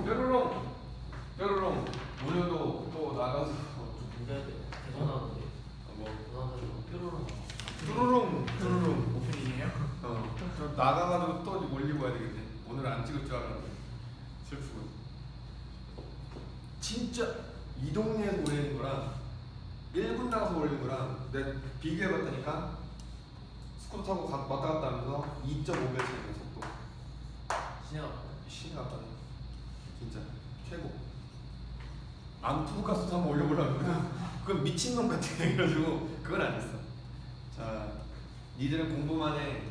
뾰로롱 뾰로롱 오늘도 또 나가서 대전하는데 뭐 뾰로롱 뾰로롱 오프닝이에요? 저 나가가지고 또 올리고 와야 되겠네. 오늘 안 찍을 줄 알았는데 슬프군. 진짜 이 동네에서 올리는 거랑 1군 나가서 올리는 거랑 내가 비교해봤다니까. 스쿠터 타고 왔다 갔다 하면서 2.5배 차이가 속도. 신의 같다. 진짜 최고. 안투가스도 한번 올려보려고 했는데 그건 미친놈 같아. 그래가지고 그건 안 했어. 자, 니들은 공부만 해.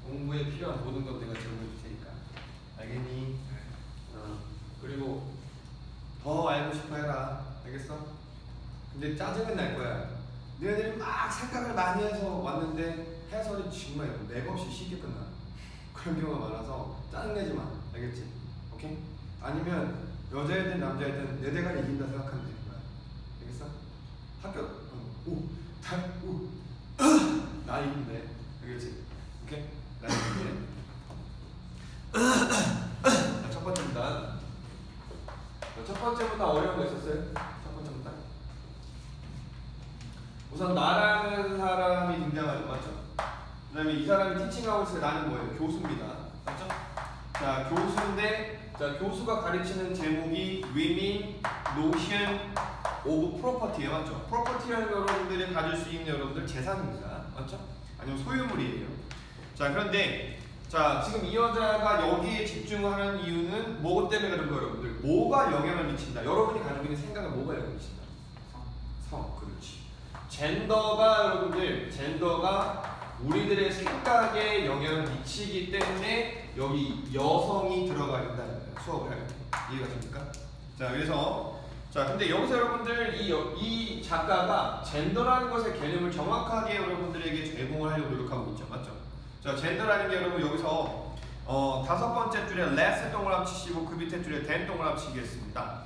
공부에 필요한 모든 것 내가 제공해 줄 테니까. 알겠니? 그리고 더 알고 싶어 해라. 알겠어? 근데 짜증은 날 거야. 너희들이 막 생각을 많이 해서 왔는데 해설이 정말 맥없이 쉽게 끝나. 그런 경우가 많아서 짜증내지 마. 알겠지? 오케이? 아니면 여자애든 남자애든 내 대가리 이긴다 생각하면 되는 거야. 알겠어? 학교 나 이긴데. 알겠지? 오케이? 나 이긴데. 첫 번째 문단. 첫 번째 문단 어려운 거 있었어요? 첫 번째 문단. 우선 나라는 사람이 등장하죠. 맞죠? 그 다음에 이 사람이 티칭하고 있을 때 나는 뭐예요? 교수입니다. 맞죠? 자, 교수인데, 자, 교수가 가르치는 제목이 Women Notion of Property예요. 맞죠? 프로퍼티는 여러분들이 가질 수 있는 여러분들 재산입니다. 맞죠? 아니면 소유물이에요. 자, 그런데 자, 지금 이 여자가 여기에 집중하는 이유는 뭐 때문에 그런 거예요, 여러분들? 뭐가 영향을 미친다? 여러분이 가지고 있는 생각에 뭐가 영향을 미친다? 성, 그렇지. 젠더가 여러분들, 젠더가 우리들의 생각에 영향을 미치기 때문에 여기 여성이 들어가 있다는 거예요. 수업을 할 때. 이해가 됩니까? 자, 그래서 자, 근데 여기서 여러분들 이 작가가 젠더라는 것의 개념을 정확하게 여러분들에게 제공을 하려고 노력하고 있죠. 맞죠? 자, 젠더라는 게 여러분 여기서 다섯 번째 줄에 less 동그라미 치시고 그 밑에 줄에 than 동그라미 치겠습니다.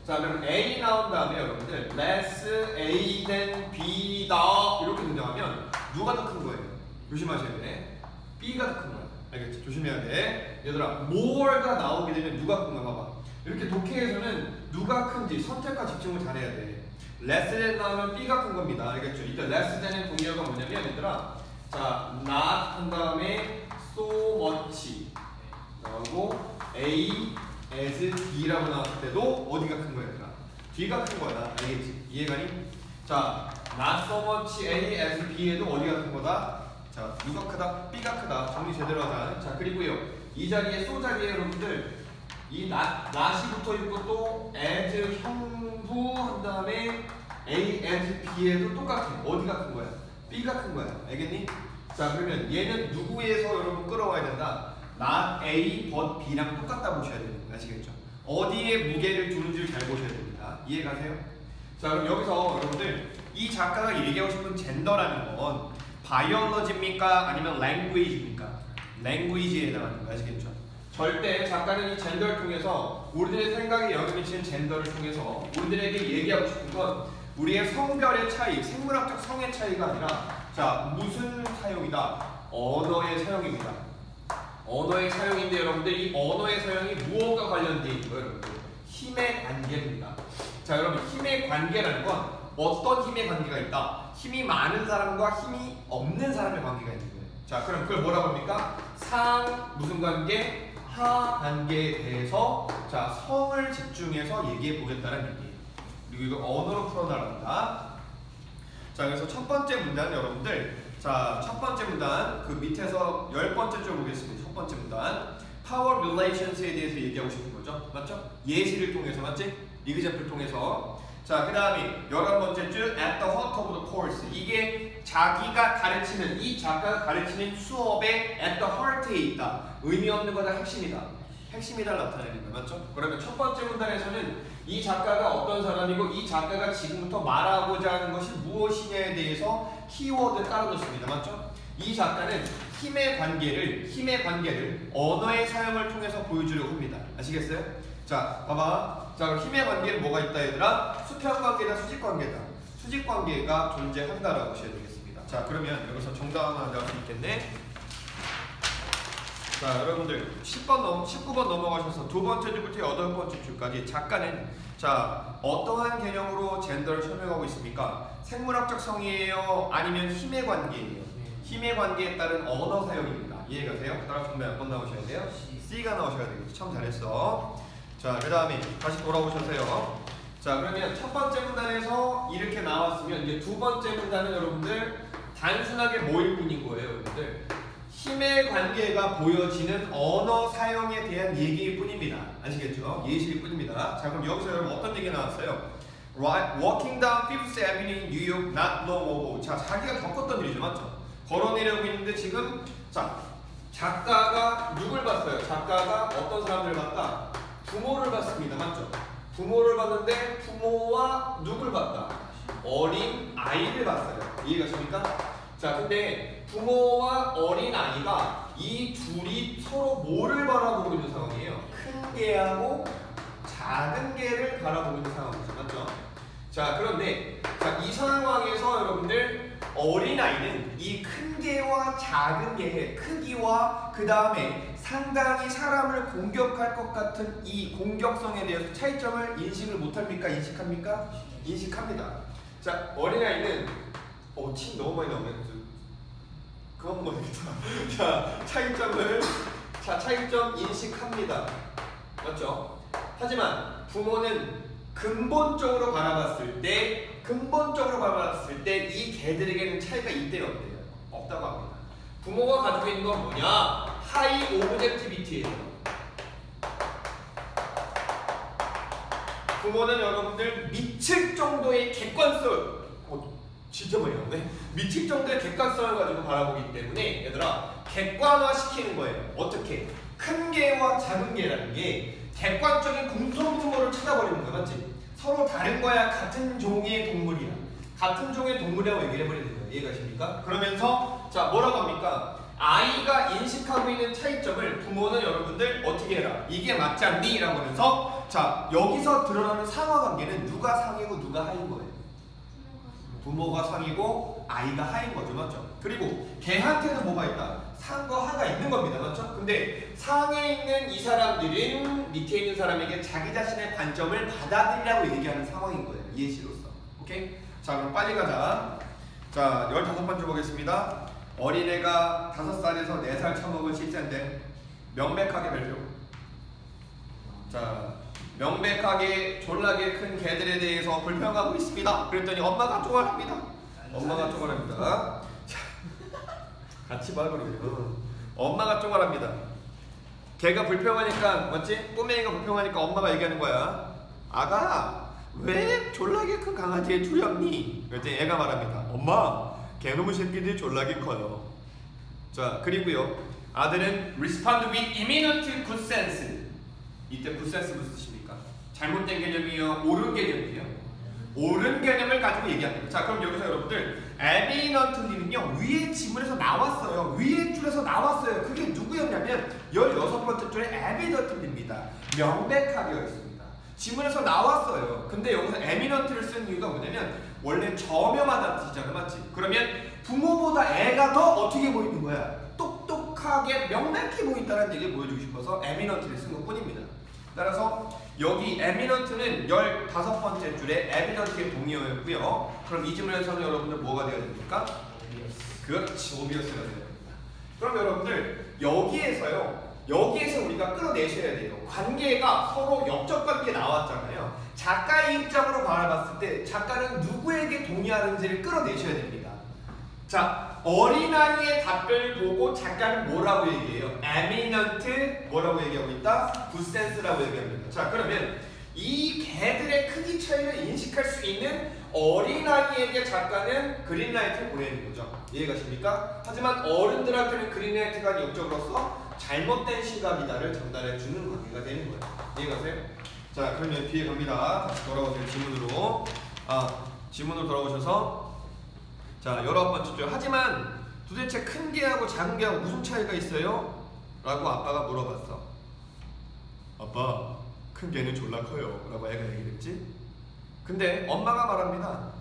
자, 그럼 A 나온 다음에 여러분들 less A than B다 이렇게 등장하면 누가 더 큰 거예요? 조심하셔야 돼. B가 더 큰 거야. 알겠지? 조심해야 돼. 얘들아, more가 나오게 되면 누가 큰 거야? 봐봐. 이렇게 독해에서는 누가 큰지 선택과 집중을 잘해야 돼. less than 나오면 B가 큰 겁니다. 알겠죠? 이때 less than의 동의어가 뭐냐면 얘들아, 자, not 한 다음에 so much 나오고 A as B라고 나왔을 때도 어디가 큰 거야? 얘들아? B가 큰 거야. 알겠지? 이해가니? 자, not so much A as B에도 어디가 큰 거다? 자, 누가 크다? B가 크다. 정리 제대로 하자. 자, 그리고요, 이 자리에 so 자리에 여러분들 이 not이 붙어 있고 또 as 형부 한 다음에 A as B에도 똑같아. 어디가 큰 거야? B가 큰 거야. 알겠니? 자, 그러면 얘는 누구에서 여러분 끌어와야 된다? not A but B랑 똑같다 보셔야 됩니다. 아시겠죠? 어디에 무게를 두는지를 잘 보셔야 됩니다. 이해가세요? 자, 그럼 여기서 여러분들 이 작가가 얘기하고 싶은 젠더라는 건 바이올로지입니까? 아니면 랭귀지입니까? 랭귀지에 해당하는 거 아시겠죠? 절대 작가는 이 젠더를 통해서 우리들의 생각에 영향을 미치는 젠더를 통해서 우리들에게 얘기하고 싶은 건 우리의 성별의 차이, 생물학적 성의 차이가 아니라 자, 무슨 사용이다? 언어의 사용입니다. 언어의 사용인데 여러분들 이 언어의 사용이 무엇과 관련되어 있는 거예요? 여러분들? 힘의 관계입니다. 자, 여러분 힘의 관계라는 건 어떤 힘의 관계가 있다? 힘이 많은 사람과 힘이 없는 사람의 관계가 있는 거예요. 자, 그럼 그걸 뭐라고 합니까? 상 무슨 관계? 하 관계에 대해서 자, 성을 집중해서 얘기해 보겠다는 얘기예요. 그리고 이거 언어로 풀어나갑니다. 자, 그래서 첫 번째 문단 여러분들, 자, 첫 번째 문단 그 밑에서 10번째 줄 보겠습니다. 첫 번째 문단 Power Relations에 대해서 얘기하고 싶은 거죠. 맞죠? 예시를 통해서, 맞지? example을 통해서. 자, 그 다음에 11번째 줄 At the heart of the course. 이게 자기가 가르치는, 이 작가가 가르치는 수업의 at the heart에 있다. 의미 없는 거다, 핵심이다. 핵심이다 나타내는 거예요. 맞죠? 그러면 첫 번째 문단에서는 이 작가가 어떤 사람이고 이 작가가 지금부터 말하고자 하는 것이 무엇이냐에 대해서 키워드를 깔아놓습니다. 맞죠? 이 작가는 힘의 관계를 언어의 사용을 통해서 보여주려고 합니다. 아시겠어요? 자, 봐봐. 자, 그럼 힘의 관계는 뭐가 있다 얘들아? 수평관계다, 수직관계다. 수직관계가 존재한다라고 보셔야 되겠습니다. 자, 그러면 여기서 정답 하나 나올 수 있겠네. 자, 여러분들 19번 넘어가셔서 두 번째 줄부터 8번째 줄까지 작가는 자, 어떠한 개념으로 젠더를 설명하고 있습니까? 생물학적 성이에요? 아니면 힘의 관계예요? 힘의 관계에 따른 언어 사용입니다. 이해가세요? 따라 정답 몇 번 나오셔야 돼요? C가 나오셔야 되겠죠. 참 잘했어. 자, 그 다음에 다시 돌아오셔서요. 자, 그러면 첫 번째 문단에서 이렇게 나왔으면 이제 두 번째 문단은 여러분들 단순하게 뭐일 뿐인 거예요, 여러분들. 힘의 관계가 보여지는 언어 사용에 대한 얘기일 뿐입니다. 아시겠죠? 예시일 뿐입니다. 자, 그럼 여기서 여러분 어떤 얘기가 나왔어요? Walking down Fifth Avenue in New York not long ago. 자, 자기가 겪었던 일이죠, 맞죠? 걸어내려고 있는데 지금 자, 작가가 누굴 봤어요? 작가가 어떤 사람들을 봤다? 부모를 봤습니다, 맞죠? 부모를 봤는데 부모와 누굴 봤다? 어린 아이를 봤어요. 이해가 됩니까? 자, 근데 부모와 어린 아이가 이 둘이 서로 뭐를 바라보고 있는 상황이에요? 큰 개하고 작은 개를 바라보고 있는 상황이죠, 맞죠? 자, 그런데 자, 이 상황에서 여러분들 어린 아이는 이 큰 개와 작은 개의 크기와 그 다음에 상당히 사람을 공격할 것 같은 이 공격성에 대해서 차이점을 인식을 못합니까? 인식합니까? 인식합니다. 자, 어린아이는 침 너무 많이 나오네. 그만 먹어야겠다. 자, 차이점 인식합니다. 맞죠? 하지만 부모는 근본적으로 바라봤을 때 이 개들에게는 차이가 있대요, 없대요? 없다고 합니다. 부모가 가지고 있는 건 뭐냐? 하이 오브젝티비티예요. 부모는 여러분들 미칠 정도의 객관성, 진짜 많이 나오네. 미칠 정도의 객관성을 가지고 바라보기 때문에 얘들아 객관화시키는 거예요. 어떻게? 큰 개와 작은 개라는 게 객관적인 공통분모를 찾아버리는 거야, 맞지? 서로 다른 거야, 같은 종의 동물이야. 같은 종의 동물이라고 얘기를 해버리는 거예요. 이해가십니까? 그러면서 자, 뭐라고 합니까? 아이가 인식하고 있는 차이점을 부모는 여러분들 어떻게 해라? 이게 맞지 않니? 라고 하면서 자, 여기서 드러나는 상하관계는 누가 상이고 누가 하인 거예요? 부모가 상이고 아이가 하인 거죠, 맞죠? 그리고 걔한테는 뭐가 있다? 상과 하가 있는 겁니다, 맞죠? 근데 상에 있는 이 사람들은 밑에 있는 사람에게 자기 자신의 관점을 받아들이라고 얘기하는 상황인 거예요, 예시로서. 오케이? 자, 그럼 빨리 가자. 자, 15번째 보겠습니다. 어린애가 5살에서 4살 처먹은 실세인데 명백하게 발표. 자, 명백하게 졸라게 큰 개들에 대해서 불평하고 있습니다. 그랬더니 엄마가 쪼갈합니다. 엄마가 쪼갈합니다. 자, 같이 봐 그러면. 엄마가 쪼갈합니다. 걔가 불평하니까, 맞지? 꼬맹이가 불평하니까 엄마가 얘기하는 거야. 아가, 왜 졸라게 큰 강아지에 두렵니? 그랬더니 애가 말합니다. 엄마, 개놈의 새끼들이 졸라게 커요. 자, 그리고요, 아들은 respond with imminent good sense. 이때 good sense 무슨 뜻입니까? 잘못된 개념이요? 옳은 개념이에요? 옳은 개념을 가지고 얘기합니다. 자, 그럼 여기서 여러분들 eminently는요, 위에 지문에서 나왔어요. 위에 줄에서 나왔어요. 그게 누구였냐면 16번째 줄에 evidently입니다. 명백하게 있습니다. 지문에서 나왔어요. 근데 여기서 eminent를 쓴 이유가 뭐냐면 원래 저명하다는 뜻이잖아, 맞지? 그러면 부모보다 애가 더 어떻게 보이는 거야? 똑똑하게 명백히 보인다는 얘기를 보여주고 싶어서 eminent를 쓴 것 뿐입니다. 따라서 여기 eminent는 15번째 줄에 evident의 동의어였고요. 그럼 이 지문에서는 여러분들 뭐가 되어야 됩니까? 그렇지, obvious가 되어야 됩니다. 그럼 여러분들 여기에서 우리가 끌어내셔야 돼요. 관계가 서로 역적 관계 나왔잖아요. 작가의 입장으로 바라봤을 때 작가는 누구에게 동의하는지를 끌어내셔야 됩니다. 자, 어린아이의 답변을 보고 작가는 뭐라고 얘기해요? eminent 뭐라고 얘기하고 있다? good sense라고 얘기합니다. 자, 그러면 이 개들의 크기 차이를 인식할 수 있는 어린아이에게 작가는 그린라이트를 보내는 거죠. 이해가십니까? 하지만 어른들한테는 그린라이트가 역적으로서 잘못된 시각이다를 전달해 주는 관계가 되는 거예요. 이해가세요? 자, 그러면 뒤에 갑니다. 다시 돌아오세요. 지문으로 돌아오셔서 자, 19번째 줄. 하지만 도대체 큰 개하고 작은 개하고 무슨 차이가 있어요? 라고 아빠가 물어봤어. 아빠, 큰 개는 졸라 커요. 라고 애가 얘기했지. 근데 엄마가 말합니다.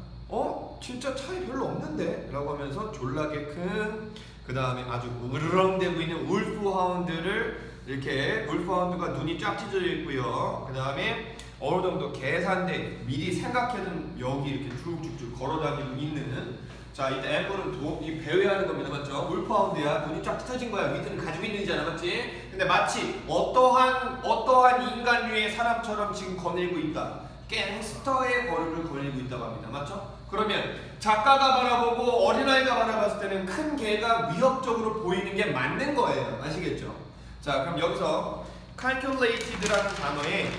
진짜 차이 별로 없는데? 라고 하면서 졸라게 큰 그 다음에 아주 으르렁대고 있는 울프하운드를 이렇게 울프하운드가 눈이 쫙 찢어져 있고요. 그 다음에 어느 정도 계산된 미리 생각해둔 여기 이렇게 쭉쭉쭉 걸어다니고 있는 자 이때 앰플은 이 배회하는 겁니다. 맞죠? 울프하운드야. 눈이 쫙 찢어진 거야. 위드는 가지고 있는 이잖아. 맞지? 근데 마치 어떠한 인간류의 사람처럼 지금 거닐고 있다. 갱스터의 거리를 거닐고 있다고 합니다. 맞죠? 그러면 작가가 바라보고 어린아이가 바라봤을 때는 큰 개가 위협적으로 보이는 게 맞는 거예요. 아시겠죠? 자 그럼 여기서 calculated라는 단어에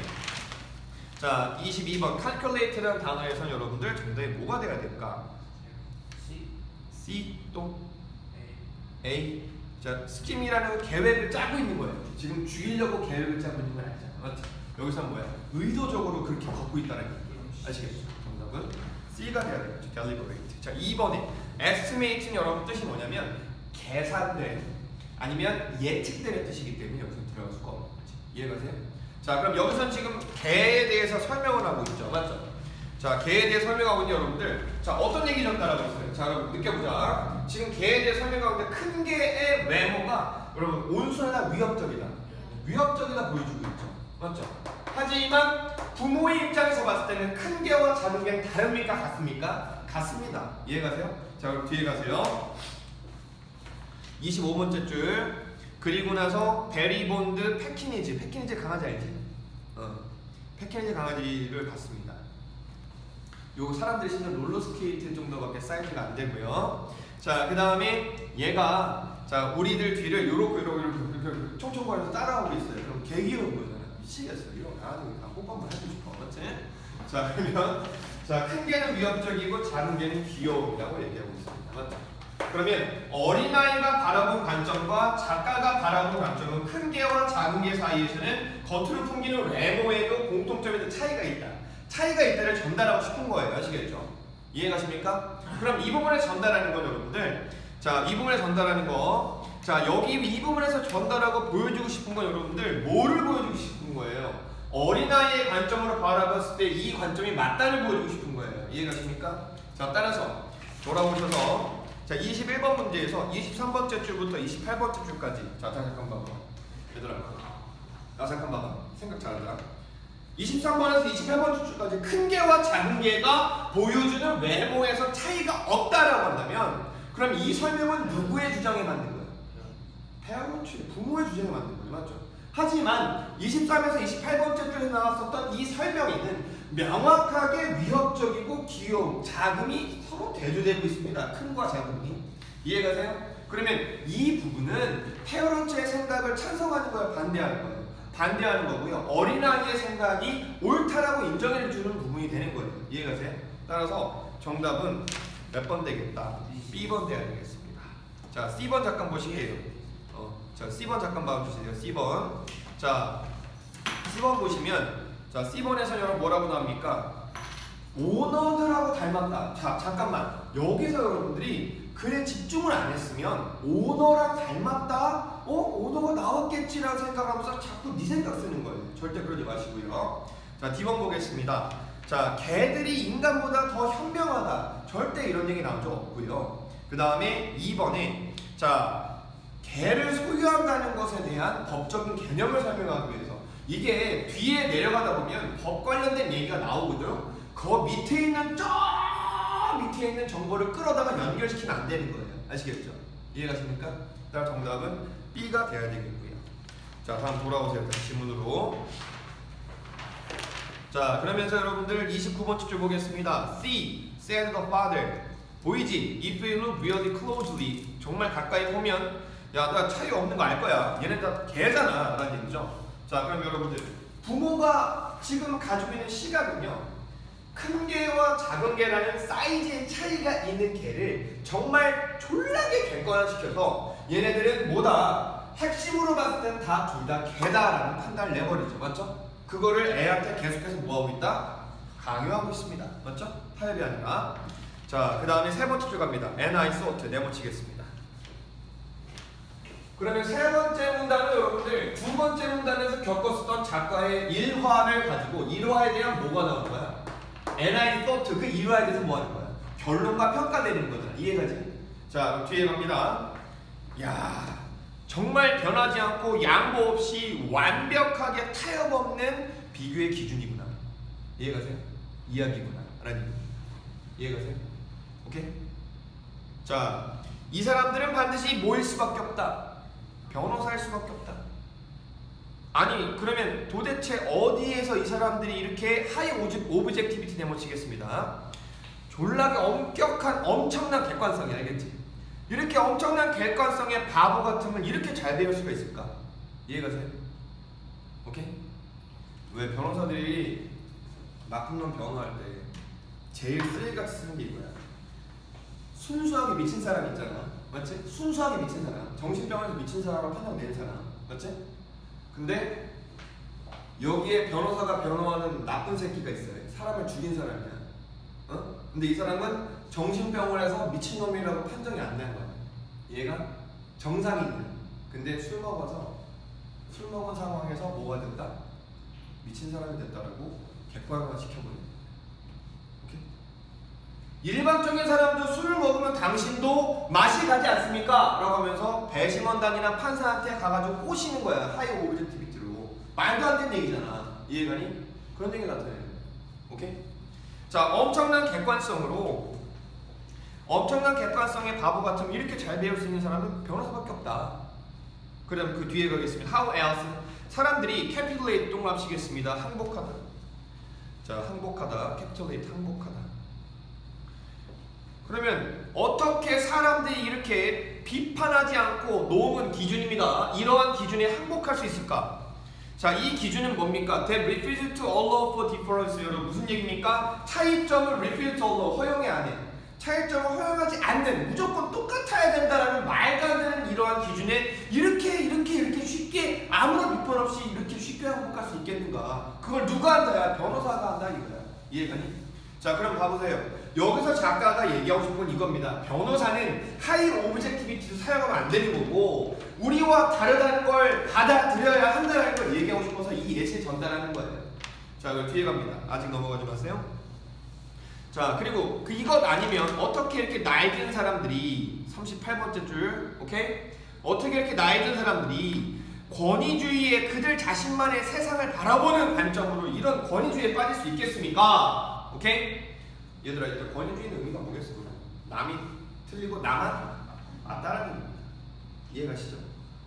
자 22번 calculate라는 단어에서 여러분들 정답이 뭐가 돼야 될까? C 또 A 자 스킴이라는 계획을 짜고 있는 거예요. 지금 죽이려고 계획을 짜고 있는 건 아니잖아. 맞죠? 여기서 뭐야? 의도적으로 그렇게 걷고 있다는 거예요. 아시겠죠? 정답은 C가 돼야 되겠죠. deliberate. 자 2번에 estimate는 여러분 뜻이 뭐냐면 계산된 아니면 예측되는 뜻이기 때문에 여기서 들어갈 수가 없는 거지. 이해가세요? 자 그럼 여기선 지금 개에 대해서 설명을 하고 있죠. 맞죠? 자 개에 대해 설명하고 있는 여러분들 자 어떤 얘기 좀 따라하고 있어요. 자 여러분 느껴보자. 지금 개에 대해 설명하고 있는데 큰 개의 외모가 여러분 온순하다 위협적이다. 위협적이다 보여주고 있죠. 맞죠? 하지만 부모의 입장에서 봤을 때는 큰 개와 작은 개는 다릅니까? 같습니까? 같습니다. 이해가세요? 자 그럼 뒤에 가세요. 25번째 줄 그리고 나서 베리본드 패키니즈 강아지 알지? 패키니즈 강아지를 봤습니다. 요 사람들이 신는 롤러스케이트 정도밖에 사이즈가 안 되고요. 자 그 다음에 얘가 자 우리들 뒤를 요렇게 총총거려서 따라오고 있어요. 그럼 개 귀여운 거잖아요. 미치겠어요. 이런 강아지 다 뽀뽀 한번 해주고 싶어. 맞지? 자 그러면 자 큰 개는 위협적이고 작은 개는 귀여움이라고 얘기하고 있습니다. 맞죠? 그러면 어린아이가 바라본 관점과 작가가 바라본 관점은 큰 개와 작은 개 사이에서는 겉으로 풍기는 외모에도 공통점에도 차이가 있다. 차이가 있다를 전달하고 싶은 거예요. 아시겠죠? 이해가십니까? 그럼 이 부분에 전달하는 건 여러분들 자, 이 부분에 전달하는 거 자, 여기 이 부분에서 전달하고 보여주고 싶은 건 여러분들 뭐를 보여주고 싶은 거예요? 어린아이의 관점으로 바라봤을 때 이 관점이 맞다를 보여주고 싶은 거예요. 이해가십니까? 자, 따라서 돌아오셔서 자 21번 문제에서 23번째 줄부터 28번째 줄까지 자 잠깐 봐봐 얘들아 잠깐 봐봐 생각 잘하자 23번에서 28번째 줄까지 큰 개와 작은 개가 보여주는 외모에서 차이가 없다라고 한다면 그럼 이 설명은 누구의 주장에 맞는 거예요? 페어런츠의 부모의 주장에 맞는 거예요. 맞죠? 하지만 23에서 28번째 줄에 나왔었던 이 설명에는 명확하게 위협적이고 귀여움, 작음이 서로 대조되고 있습니다. 큰과 작음이. 이해가세요? 그러면 이 부분은 페어런츠의 생각을 찬성하는 거예요? 반대하는 거예요? 반대하는 거고요. 어린아이의 생각이 옳다라고 인정해주는 부분이 되는 거예요. 이해가세요? 따라서 정답은 몇 번 되겠다? B번 돼야 되겠습니다. 자, C번 잠깐 보실게요. 자, C번 잠깐 봐주세요. C번. 자, C번 보시면 자, C번에서 여러분 뭐라고 나옵니까? 오너들하고 닮았다. 자, 잠깐만. 여기서 여러분들이 글에 집중을 안 했으면 오너랑 닮았다? 오너가 나왔겠지라는 생각하면서 자꾸 네 생각 쓰는 거예요. 절대 그러지 마시고요. 자, D번 보겠습니다. 자, 개들이 인간보다 더 현명하다. 절대 이런 얘기 나온 적 없고요. 그 다음에 2번에 자, 개를 소유한다는 것에 대한 법적인 개념을 설명하기 위해서 이게 뒤에 내려가다 보면 법 관련된 얘기가 나오거든요. 그 밑에 있는 저 밑에 있는 정보를 끌어다가 연결시키면 안 되는 거예요. 아시겠죠? 이해가십니까? 따라 정답은 B가 돼야 되겠고요. 자, 다음 돌아오세요. 다시 지문으로. 자, 그러면서 여러분들 29번째 줄 보겠습니다. C. said the father. 보이지? If you look really closely. 정말 가까이 보면 야, 나 차이 없는 거 알 거야. 얘네 다 개잖아. 라는 얘기죠. 자, 그럼 여러분들 부모가 지금 가지고 있는 시각은요. 큰 개와 작은 개라는 사이즈의 차이가 있는 개를 정말 졸라게 객관화시켜서 얘네들은 뭐다? 핵심으로 봤을 때는 다 둘 다 개다라는 판단을 내버리죠. 맞죠? 그거를 애한테 계속해서 뭐하고 있다? 강요하고 있습니다. 맞죠? 타협이 아니라. 자, 그 다음에 세 번째 줄 갑니다. And I thought. 네모치겠습니다. 그러면 세 번째 문단은 여러분들 두 번째 문단에서 겪었었던 작가의 일화를 가지고 일화에 대한 뭐가 나오는 거야? And I thought. 그 일화에 대해서 뭐 하는 거야? 결론과 평가되는 거잖아. 이해가지? 자, 그럼 뒤에 갑니다. 야, 정말 변하지 않고 양보 없이 완벽하게 타협 없는 비교의 기준이구나. 이해가세요? 이야기구나. 라는 이해가세요? 오케이? 자, 이 사람들은 반드시 뭐일 수밖에 없다. 변호사일 수밖에 없다. 아니, 그러면 도대체 어디에서 이 사람들이 이렇게 하이 오브젝티비티 내모치겠습니다. 졸라게 엄청난 객관성이 알겠지? 이렇게 엄청난 객관성의 바보 같으면 이렇게 잘 배울 수가 있을까? 이해가세요? 오케이? 왜 변호사들이 나쁜 놈 변호할 때 제일 쓰레기같이 쓰는 게 이거야. 순수하게 미친 사람 있잖아. 맞지? 순수하게 미친 사람, 정신병원에서 미친 사람으로 판단 내는 사람. 맞지? 근데 여기에 변호사가 변호하는 나쁜 새끼가 있어요. 사람을 죽인 사람이야. 어? 근데 이 사람은 정신병원에서 미친놈이라고 판정이 안 난 거야. 얘가 정상인이야. 근데 술 먹은 상황에서 뭐가 됐다? 미친 사람이 됐다라고 객관화 시켜버려. 오케이? 일반적인 사람도 술을 먹으면 당신도 맛이 가지 않습니까? 라고 하면서 배심원단이나 판사한테 가가지고 꼬시는 거야. 하이 오브젝티비티로. 말도 안 되는 얘기잖아. 이해가니? 그런 얘기 나타내요. 오케이? 자, 엄청난 객관성의 바보 같으면 이렇게 잘 배울 수 있는 사람은 변호사밖에 없다. 그 다음 그 뒤에 가겠습니다. How else? 사람들이 capitulate 동그라시겠습니다. 항복하다. 자, 항복하다. capitulate 항복하다. 그러면 어떻게 사람들이 이렇게 비판하지 않고 놓은 기준입니다. 이러한 기준에 항복할 수 있을까? 자, 이 기준은 뭡니까? That refuse to allow for difference. 여러분 무슨 얘기입니까? 차이점을 refuse to allow, 허용해 안 해. 차이점을 허용하지 않는, 무조건 똑같아야 된다라는 말도 안 되는 이러한 기준에 이렇게 쉽게 아무런 비판 없이 이렇게 쉽게 항복할 수 있겠는가? 그걸 누가 한다야? 변호사가 한다 이거야. 이해가니? 자, 그럼 봐보세요. 여기서 작가가 얘기하고 싶은 건 이겁니다. 변호사는 하이 오브젝티비티도 사용하면 안 되는 거고 우리와 다르다는 걸 받아들여야 한다는 걸 얘기하고 싶어서 이 예시에 전달하는 거예요. 자, 그럼 뒤에 갑니다. 아직 넘어가지 마세요. 자, 그리고 이것 아니면 어떻게 이렇게 나이 든 사람들이 38번째 줄, 오케이? 어떻게 이렇게 나이 든 사람들이 권위주의에 그들 자신만의 세상을 바라보는 관점으로 이런 권위주의에 빠질 수 있겠습니까? 오케이? 얘들아, 일단 권위주의는 의미가 뭐겠어? 남이 틀리고 나만 맞다라는 이해가시죠?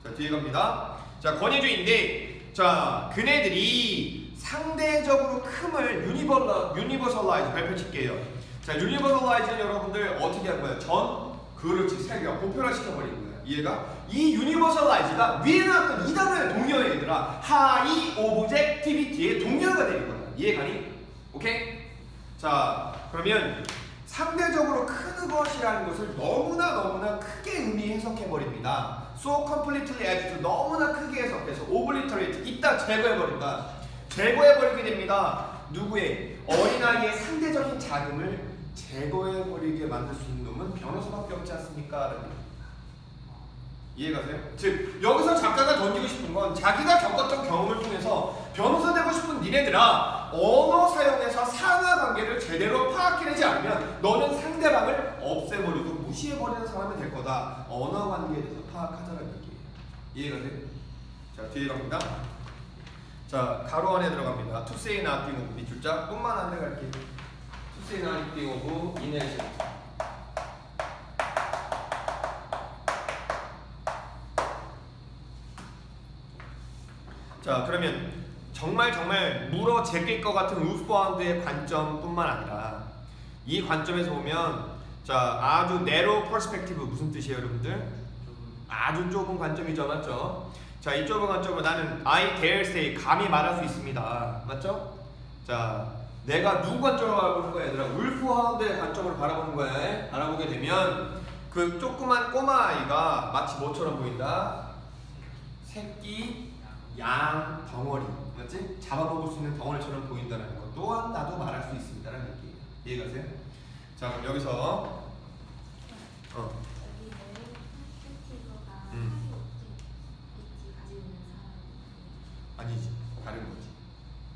자, 뒤에 갑니다. 자, 권위주의인데, 자, 그네들이 상대적으로 큼을 유니버설라이즈 발표칠게요. 자, 유니버설라이즈는 여러분들 어떻게 한 거예요? 그렇지, 세계화 보편화 시켜버린 거야. 이해가? 이 유니버설라이즈가 위에 나왔던 이 단어의 동의어야 얘들아. 하이 오브젝티비티의 동의어가 되는 거야. 이해가니? 오케이? 자, 그러면 상대적으로 큰 것이라는 것을 너무나 크게 의미 해석해버립니다. So completely as 너무나 크게 해석해서 obliterate 이따 제거해버린다. 제거해버리게 됩니다. 누구의? 어린아이의 상대적인 자금을 제거해버리게 만들 수 있는 놈은 변호사밖에 없지 않습니까? 이해가세요? 즉 여기서 작가가 던지고 싶은 건 자기가 겪었던 경험을 통해서 변호사 되고 싶은 니네들아, 언어 사용에서 상하관계를 제대로 파악해내지 않으면 너는 상대방을 없애버리고 무시해버리는 사람이 될 거다. 언어관계에 대해서 파악하자는 얘기예요. 이해가세요? 자, 뒤에 갑니다. 자, 가로 안에 들어갑니다. To say nothing of 밑줄자 뿐만 안 들어갈게요. To say nothing of inhalation. 자, 그러면 정말 물어 제낄 것 같은 우스바운드의 관점뿐만 아니라 이 관점에서 보면 자, 아주 narrow perspective 무슨 뜻이에요, 여러분들? 아주 좁은 관점이죠, 맞죠? 자, 이 좁은 관점으로 나는 I dare say 감히 말할 수 있습니다, 맞죠? 자, 내가 누구 관점으로 바라보는 거야, 얘들아? 울프하운드의 관점으로 바라보는 거야. 바라보게 되면 그 조그만 꼬마 아이가 마치 뭐처럼 보인다? 새끼 양 덩어리, 맞지? 잡아먹을 수 있는 덩어리처럼 보인다는 것 또한 나도 말할 수 있습니다라는 얘기예요. 이해가세요? 자, 그럼 여기서 아니지, 다른 거지.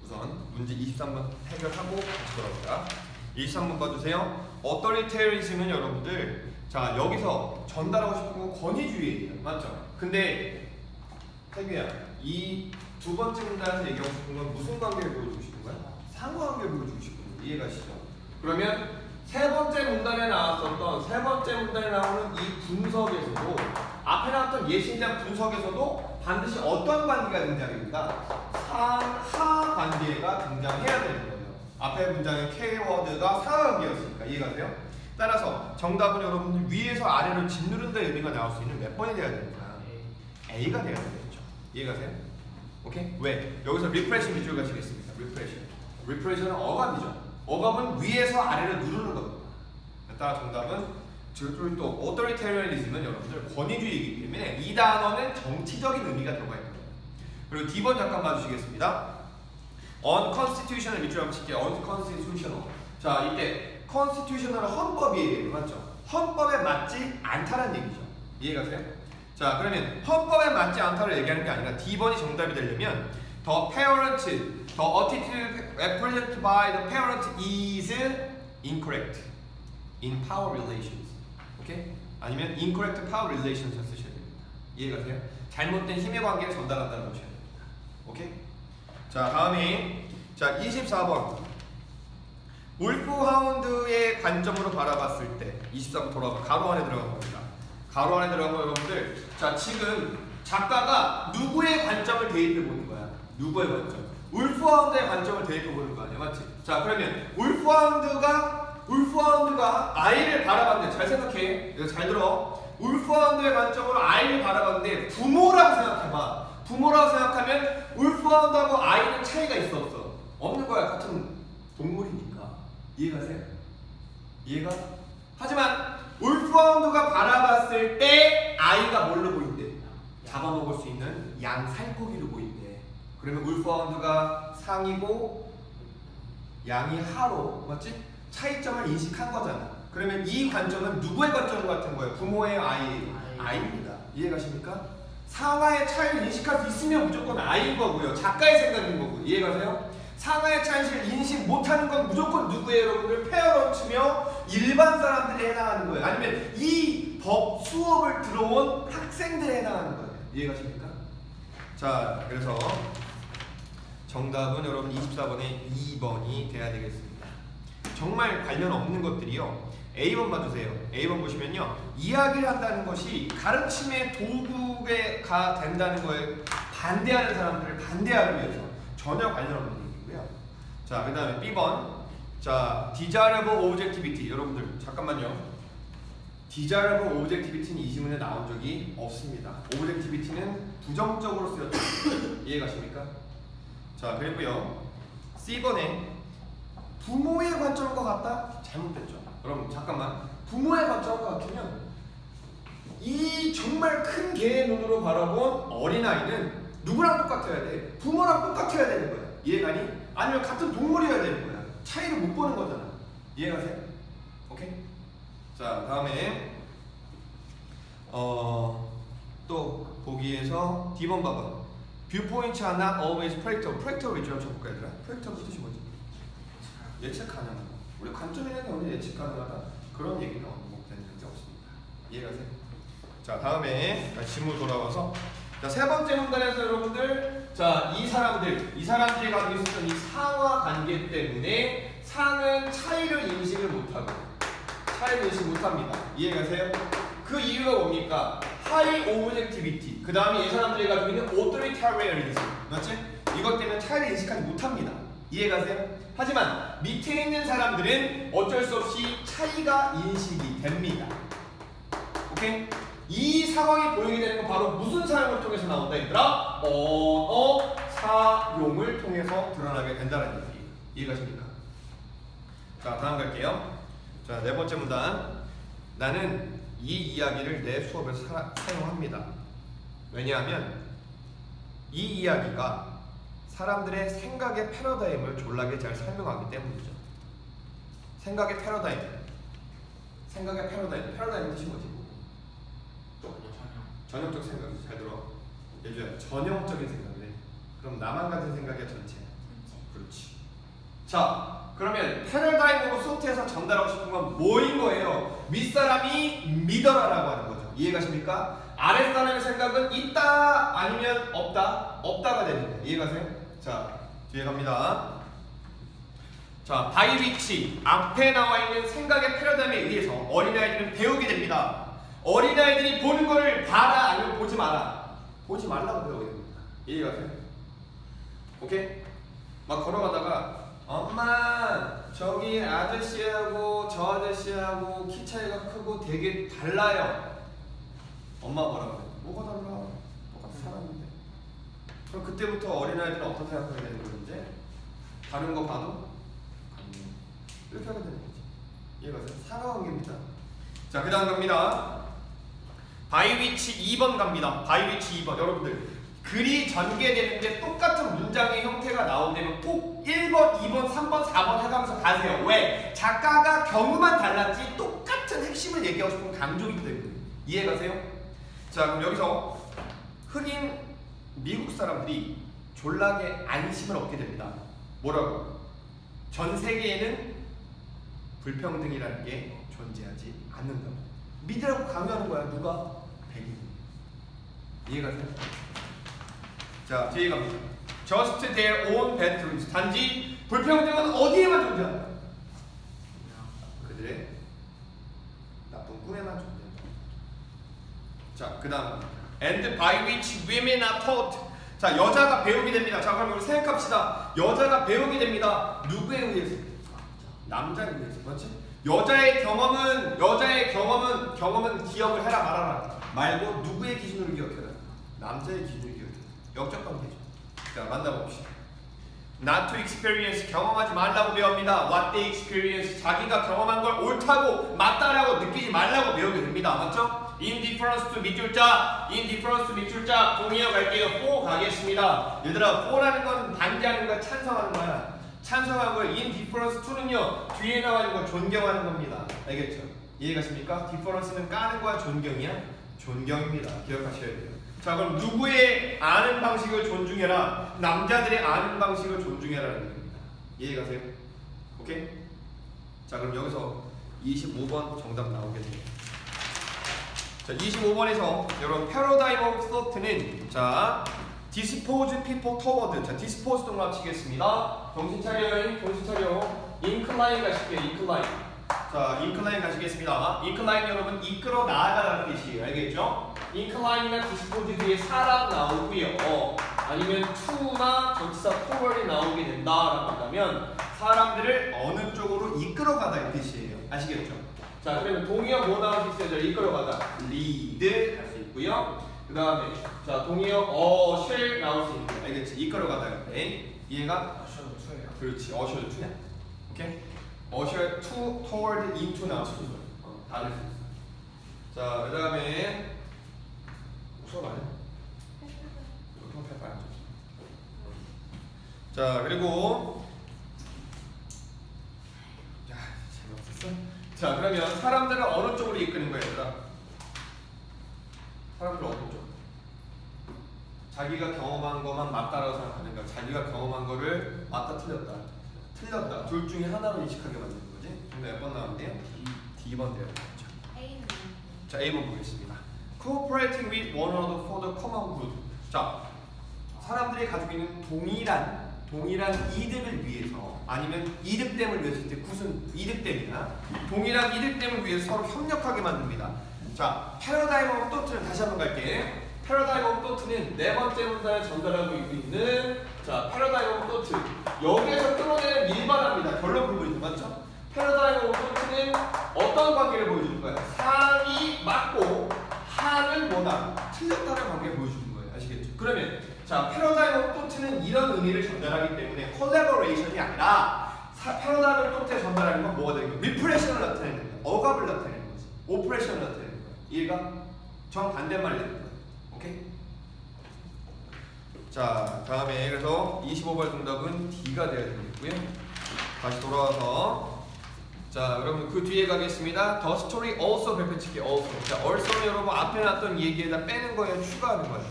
우선 문제 23번 해결하고 다시 돌아옵니다. 23번 봐주세요. 어토리테리즘은 여러분들 자, 여기서 전달하고 싶은 건 권위주의예요. 맞죠? 근데 태규야, 이 두 번째 문단에서 얘기하고 싶은 건 무슨 관계를 보여주고 싶은 거야? 상호관계를 보여주고 싶은 거야. 이해가시죠? 그러면 세 번째 문단에 나왔었던 세 번째 문단에 나오는 이 분석에서도 앞에 나왔던 예시인장 분석에서도 반드시 어떤 관계가 등장합니다. 상하 관계가 등장해야 되는 거예요. 앞에 문장의 K워드가 상하관계였으니까 이해가세요? 따라서 정답은 여러분들 위에서 아래로 짓누른다의 의미가 나올 수 있는 몇 번이 돼야 되는 거야? A가 돼야 되겠죠. 이해가세요? 오케이? 왜? 여기서 리프레션 위주로 가시겠습니다. 리프레션은 어감이죠. 어감은 위에서 아래로 누르는 겁니다. 따라 정답은 또 어토리테리언리즘은 여러분들 권위주의이기 때문에 이 단어는 정치적인 의미가 들어가 있는 거예요. 그리고 D번 잠깐 봐주시겠습니다. unconstitutional 밑줄 한번 칠게요. unconstitutional. 자, 이때 constitutional은 헌법이에요. 맞죠? 헌법에 맞지 않다는 얘기죠. 이해가세요? 자, 그러면 헌법에 맞지 않다를 얘기하는 게 아니라 D번이 정답이 되려면 the parent, the attitude represented by the parent is incorrect in power relations. 오케이? 아니면 incorrect power relations 쓰셔야 됩니다. 이해가세요? 잘못된 힘의 관계를 전달한다는 것이에요. 오케이? 자, 다음에 자 24번 울프하운드의 관점으로 바라봤을 때 24번 돌아가 가로 안에 들어간 겁니다. 가로 안에 들어간 거 여러분들 자 지금 작가가 누구의 관점을 대입해 보는 거야? 누구의 관점? 울프하운드의 관점을 대입해 보는 거 아니야? 맞지? 자 그러면 울프하운드가 아이를 바라봤는데 잘 생각해. 이거 잘 들어. 울프하운드의 관점으로 아이를 바라봤는데 부모라고 생각해봐. 부모라고 생각하면 울프하운드하고 아이는 차이가 있어 없어? 없는 거야. 같은 동물이니까. 이해가세요? 이해가? 하지만 울프하운드가 바라봤을 때 아이가 뭘로 보인대? 잡아먹을 수 있는 양 살코기로 보인대. 그러면 울프하운드가 상이고 양이 하로 맞지? 차이점을 인식한 거잖아. 그러면 이 관점은 누구의 관점 같은 거예요? 부모예요? 아이입니다. 이해가십니까? 상하의 차이를 인식할 수 있으면 무조건 아이인 거고요. 작가의 생각인 거고. 이해가세요? 상하의 차이를 인식 못하는 건 무조건 누구예요? 여러분들 페어런트며 일반 사람들이 해당하는 거예요. 아니면 이 법 수업을 들어온 학생들에 해당하는 거예요. 이해가십니까? 자, 그래서 정답은 여러분 24번에 2번이 돼야 되겠습니다. 정말 관련 없는 것들이요. A번 봐주세요. A번 보시면요. 이야기를 한다는 것이 가르침의 도구가 된다는 거에 반대하는 사람들을 반대하기 위해서 전혀 관련 없는 얘기고요. 자, 그 다음에 B번. 자, desirable objectivity. 여러분들, 잠깐만요. desirable objectivity는 이 지문에 나온 적이 없습니다. objectivity는 부정적으로 쓰였죠. 이해가십니까? 자, 그리고요. C번에 부모의 관점인 것 같다? 잘못됐죠. 여러분 잠깐만. 부모의 관점인 것 같으면 이 정말 큰 개의 눈으로 바라본 어린아이는 누구랑 똑같아야 돼? 부모랑 똑같아야 되는 거야. 이해가니? 아니면 같은 동물이어야 되는 거야. 차이를 못 보는 거잖아. 이해가세요? 오케이? 자, 다음에 또 보기에서 D번 봐봐. 뷰포인트 하나 always practical. practical 위주로 쳐볼까 얘들아? practical 뜻이 뭐지? 예측 가능하다. 우리 관점에는 오늘 예측 가능하다. 그런 얘기가 언급된 적이 없습니다. 이해가세요? 자, 다음에 질문 돌아와서 자, 세 번째 문단에서 여러분들 자, 이 사람들이 가지고 있었던 이 상하 관계 때문에 상은 차이를 인식을 못하고 차이를 인식 못합니다. 이해가세요? 그 이유가 뭡니까? 하이 오브젝티비티. 그 다음에 이 사람들이 가지고 있는 오토리타리언리즘. 맞지? 이것 때문에 차이를 인식하지 못합니다. 이해가세요? 하지만 밑에 있는 사람들은 어쩔 수 없이 차이가 인식이 됩니다. 오케이? 이 상황이 보이게 되는 건 바로 무슨 사용을 통해서 나온다 얘들아? 언어 사용을 통해서 드러나게 된다는 얘기. 이해가십니까? 자, 다음 갈게요. 자, 네 번째 문단. 나는 이 이야기를 내 수업에서 사용합니다. 왜냐하면 이 이야기가 사람들의 생각의 패러다임을 졸라게 잘 설명하기 때문이죠. 생각의 패러다임. 생각의 패러다임. 패러다임은 뜻이 뭐지? 전형적 생각이 잘 들어. 예주야, 전형적인 생각이래. 그럼 나만 가진 생각이야, 전체? 그렇지. 자, 그러면 패러다임으로 소트해서 전달하고 싶은 건 뭐인 거예요? 윗사람이 믿어라라고 하는 거죠. 이해가십니까? 아랫사람의 생각은 있다 아니면 없다? 없다가 되는 거예요. 이해가세요? 자, 뒤에 갑니다. 자, 바이 위치 앞에 나와 있는 생각의 패러다임에 의해서 어린아이들은 배우게 됩니다. 어린아이들이 보는 거를 봐라 아니면 보지 마라? 보지 말라고 배우게 됩니다. 이해가세요? 오케이? 막 걸어가다가 엄마 저기 아저씨하고 저 아저씨하고 키 차이가 크고 되게 달라요. 엄마 뭐라고 그래? 뭐가 달라? 똑같은 사람인데. 그럼 그때부터 어린아이들은 어떤 생각하게 되는 거죠? 이제 다른 거 봐도 이렇게 하게 되는 거지. 이해가세요? 상하관계입니다. 자, 그 다음 갑니다. 바이 위치 2번 갑니다. 바이 위치 2번. 여러분들 글이 전개되는데 똑같은 문장의 형태가 나오면 꼭 1번, 2번, 3번, 4번 해가면서 가세요. 왜? 작가가 경우만 달랐지 똑같은 핵심을 얘기하고 싶은 강조이기 때문에. 이해가세요? 자, 그럼 여기서 흑인 미국 사람들이 졸라게 안심을 얻게 됩니다. 뭐라고? 전 세계에는 불평등이라는 게 존재하지 않는다고. 믿으라고 강요하는 거야. 누가? 백인. 이해가세요? 자, 뒤에 갑니다. Just their own bedrooms. 단지 불평등은 어디에만 존재한다? 그들의 나쁜 꿈에만 존재한다. 자, 그 다음 And by which women are taught. 자, 여자가 배우게 됩니다. 자, 그럼 우리 생각합시다. 여자가 배우게 됩니다. 누구에 의해서? 남자에 의해서. 그렇지? 여자의 경험은 기억을 해라 말아라 말고 누구의 기준으로 기억해라? 남자의 기준으로 기억해라. 역적관계죠. 자, 만나봅시다. Not to experience, 경험하지 말라고 배웁니다. What they experience, 자기가 경험한 걸 옳다고 맞다라고 느끼지 말라고 배우게 됩니다. 맞죠? Indifference to 밑줄자, indifference to 밑줄자 동의어 갈게요. for 가겠습니다. 얘들아, for라는 건 반대하는 거야, 찬성하는 거야. 찬성한 거예요. indifference to는요, 뒤에 나와 있는 건 존경하는 겁니다. 알겠죠? 이해가십니까? difference는 까는 거야, 존경이야? 존경입니다. 기억하셔야 돼요. 자, 그럼 누구의 아는 방식을 존중해라? 남자들의 아는 방식을 존중해라는 겁니다. 이해가세요? 오케이? 자, 그럼 여기서 25번 정답 나오겠네요. 자, 25번에서 여러분 paradigm of thought는 자, dispose people toward. 자, dispose 동그라미 치겠습니다. 정신 차려, 정신 차려. incline 가실게요. incline. 자, incline 가시겠습니다. incline 여러분 이끌어 나아가라는 뜻이에요. 알겠죠? incline이나 dispose 뒤에 사람 나오고요. 아니면 to나 전치사 toward이 나오게 된다라고 한다면 사람들을 어느 쪽으로 이끌어가다 이 뜻이에요. 아시겠죠? 자, 그러면 동의어 뭐 나올 수 있어요? 이끌어가다. lead 할 수 있고요. 그 다음에 자, 동의어 shall 나올 수 있고요. 알겠지? 이끌어가다. 네. 이해가? usher to예요. 그렇지. usher to야. 오케이? usher to, toward, into 나올 수 있어요. 다를 수 있어요. 자, 그 다음에 수업 안 해? 보통 잘 봐야죠. 자, 그리고 야, 재미없었어? 자, 그러면 사람들을 어느 쪽으로 이끄는 거예요, 얘들아? 사람들 어느 쪽? 자기가 경험한 것만 맞다라고 생각하는 거야. 자기가 경험한 거를 맞다, 틀렸다. 틀렸다. 둘 중에 하나로 인식하게 만드는 거지. 몇 번 나왔는데요? D번 돼요. 자, A번 보겠습니다. Cooperating with one another for the common good. 자, 사람들이 가지고 있는 동일한 이득을 위해서 아니면 이득됨을 위해서 이때 무슨 이득됨이나 동일한 이득됨을 위해서 서로 협력하게 만듭니다. 자, 패러다임 오브 토트는 다시 한번 갈게. 패러다임 오브 토트는 네 번째 문단을 전달하고 있는 자, 패러다임 오브 토트. 여기에서 끌어내는 일반화입니다. 결론 부분이죠. 맞죠? 패러다임 오브 토트는 어떤 관계를 보여주는 거예요? 상이 맞고 하는 뭐다? 틀렸다는 관계를 보여주는 거예요. 아시겠죠? 그러면 자, 패러다임 오브 토트는 이런 의미를 전달하기 때문에 콜라보레이션이 아니라 패러다임 오브 토트에 전달하는 건 뭐가 되는 거예요? 리프레션을 나타내는 거예요. 억압을 나타내는 거지. 오프레션을 나타내는 거예요. 이해가? 정반대말이 되는 거예요. 오케이? 자, 다음에 그래서 25번 정답은 D가 되어야 되겠고요. 다시 돌아와서 자, 여러분 그 뒤에 가겠습니다. The story also 발표치기 also. 자, also는 여러분 앞에 놨던 얘기에다 빼는 거예요? 추가하는 거예요?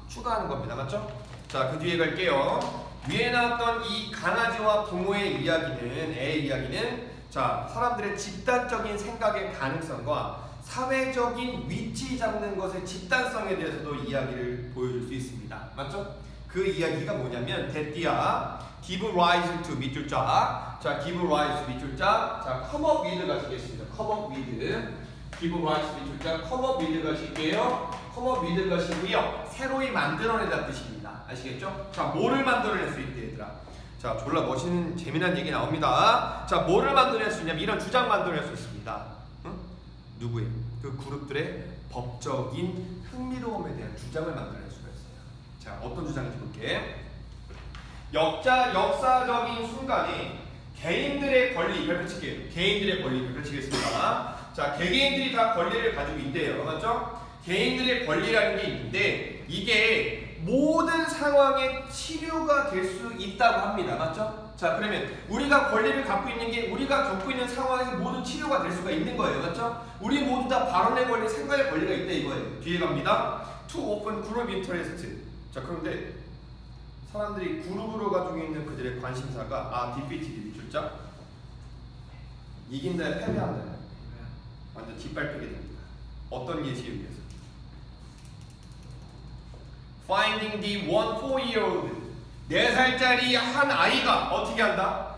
추가하는 겁니다. 맞죠? 자, 그 뒤에 갈게요. 위에 나왔던 이 강아지와 부모의 이야기는 애 이야기는 자, 자, 사람들의 집단적인 생각의 가능성과 사회적인 위치 잡는 것의 집단성에 대해서도 이야기를 보여줄 수 있습니다. 맞죠? 그 이야기가 뭐냐면 대띠아 give rise to 밑줄 자, give rise to 밑줄 자, come up with 가시겠습니다. come up with give rise to 밑줄 자, come up with 가실게요. come up with 가시고요. 새로이 만들어내다 뜻입니다. 아시겠죠? 자, 뭐를 만들어낼 수 있대 얘들아. 자, 졸라 멋있는 재미난 얘기 나옵니다. 자, 뭐를 만들어낼 수 있냐면 이런 주장 만들어낼 수 있습니다. 응? 누구의? 그 그룹들의 법적인 흥미로움에 대한 주장을 만들어낼 수가 있어요. 자, 어떤 주장인지 볼게. 역사적인 순간에 개인들의 권리, 별표 칠게요. 개인들의 권리, 별표 치겠습니다. 자, 개개인들이 다 권리를 가지고 있대요. 맞죠? 개인들의 권리라는 게 있는데 이게 모든 상황에 치료가 될 수 있다고 합니다. 맞죠? 자, 그러면 우리가 권리를 갖고 있는 게 우리가 겪고 있는 상황에서 모든 치료가 될 수가 있는 거예요. 맞죠? 우리 모두 다 발언의 권리, 생각의 권리가 있다 이거예요. 뒤에 갑니다. To open group interest. 자, 그런데 사람들이 그룹으로 가지고 있는 그들의 관심사가 defeated 밑줄자 이긴다, 패배한다. 완전 짓밟히게 됩니다. 어떤 예시에 의해서? Finding the 4-year-old 4살짜리 한 아이가 어떻게 한다?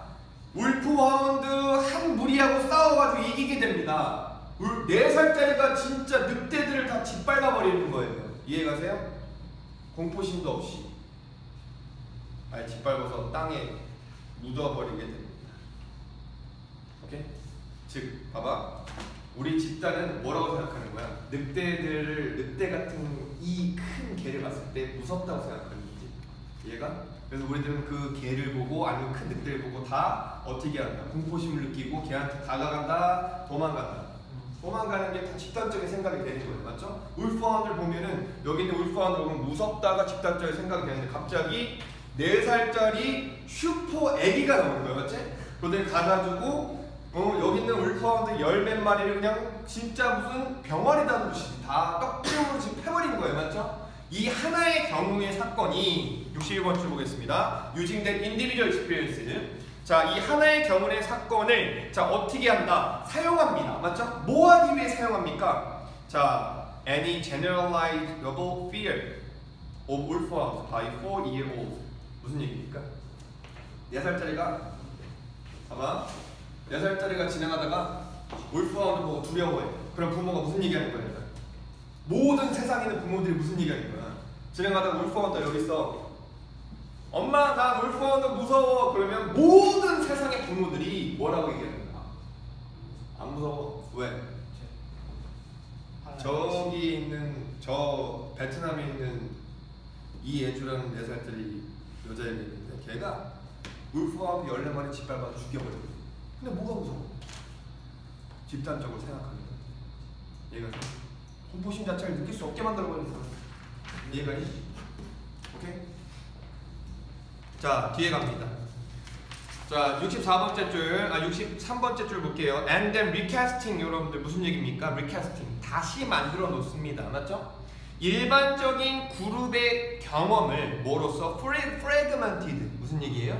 울프하운드 한 무리하고 싸워가지고 이기게 됩니다. 4살짜리가 진짜 늑대들을 다 짓밟아버리는 거예요. 이해가세요? 공포심도 없이 아예 짓밟아서 땅에 묻어버리게 됩니다. 오케이? 즉, 봐봐. 우리 집단은 뭐라고 생각하는 거야? 늑대 같은 이 큰 개를 봤을 때 무섭다고 생각하는 거지. 얘가? 그래서 우리들은 그 개를 보고 아니면 큰 늑대를 보고 다 어떻게 한다? 공포심을 느끼고 걔한테 다가간다, 도망간다. 도망가는 게 다 집단적인 생각이 되는 거예요. 맞죠? 울프하운드를 보면은 여기 있는 울프하운드 보면 무섭다가 집단적인 생각이 되는데 갑자기 4살짜리 슈퍼 애기가 나오는 거예요. 맞지? 그들 가가지고 여기 있는 울프하운드 10몇 마리를 그냥 진짜 무슨 병아리 다루듯이 다 떡부용으로 지금 패버린 거예요. 맞죠? 이 하나의 경우의 사건이 61번 줄 보겠습니다. Using that individual experience. 자, 이 하나의 경우의 사건을 자 어떻게 한다? 사용합니다. 맞죠? 뭐 하기 위해 사용합니까? 자, any generalizable fear of wolfhounds by 4-year-old. 무슨 얘기입니까? 4살짜리가 봐봐. 4살짜리가 지나가다가 울프하운드 보고 두려워해. 그럼 부모가 무슨 얘기하는 거야? 모든 세상에 있는 부모들이 무슨 얘기하는 거야? 지나가다가 울프하운드 여기 있어. 엄마, 나 울프하운드 무서워. 그러면 모든 세상의 부모들이 뭐라고 얘기하는 거야? 안 무서워. 왜? 저기 있는 저 베트남에 있는 이예주라는 4살짜리 여자애가 있는데 걔가 울프하운드 14마리 짓밟아 죽여버렸어. 근데 뭐가 무서워? 집단적으로 생각하는 거야. 얘가 공포심 자체를 느낄 수 없게 만들어버리는 거야. 이해가 돼? 오케이? 자, 뒤에 갑니다. 자, 64번째 줄, 63번째 줄 볼게요. And then recasting, 여러분들 무슨 얘기입니까? recasting. 다시 만들어 놓습니다. 맞죠? 일반적인 그룹의 경험을 뭐로써? fragmented. 무슨 얘기예요?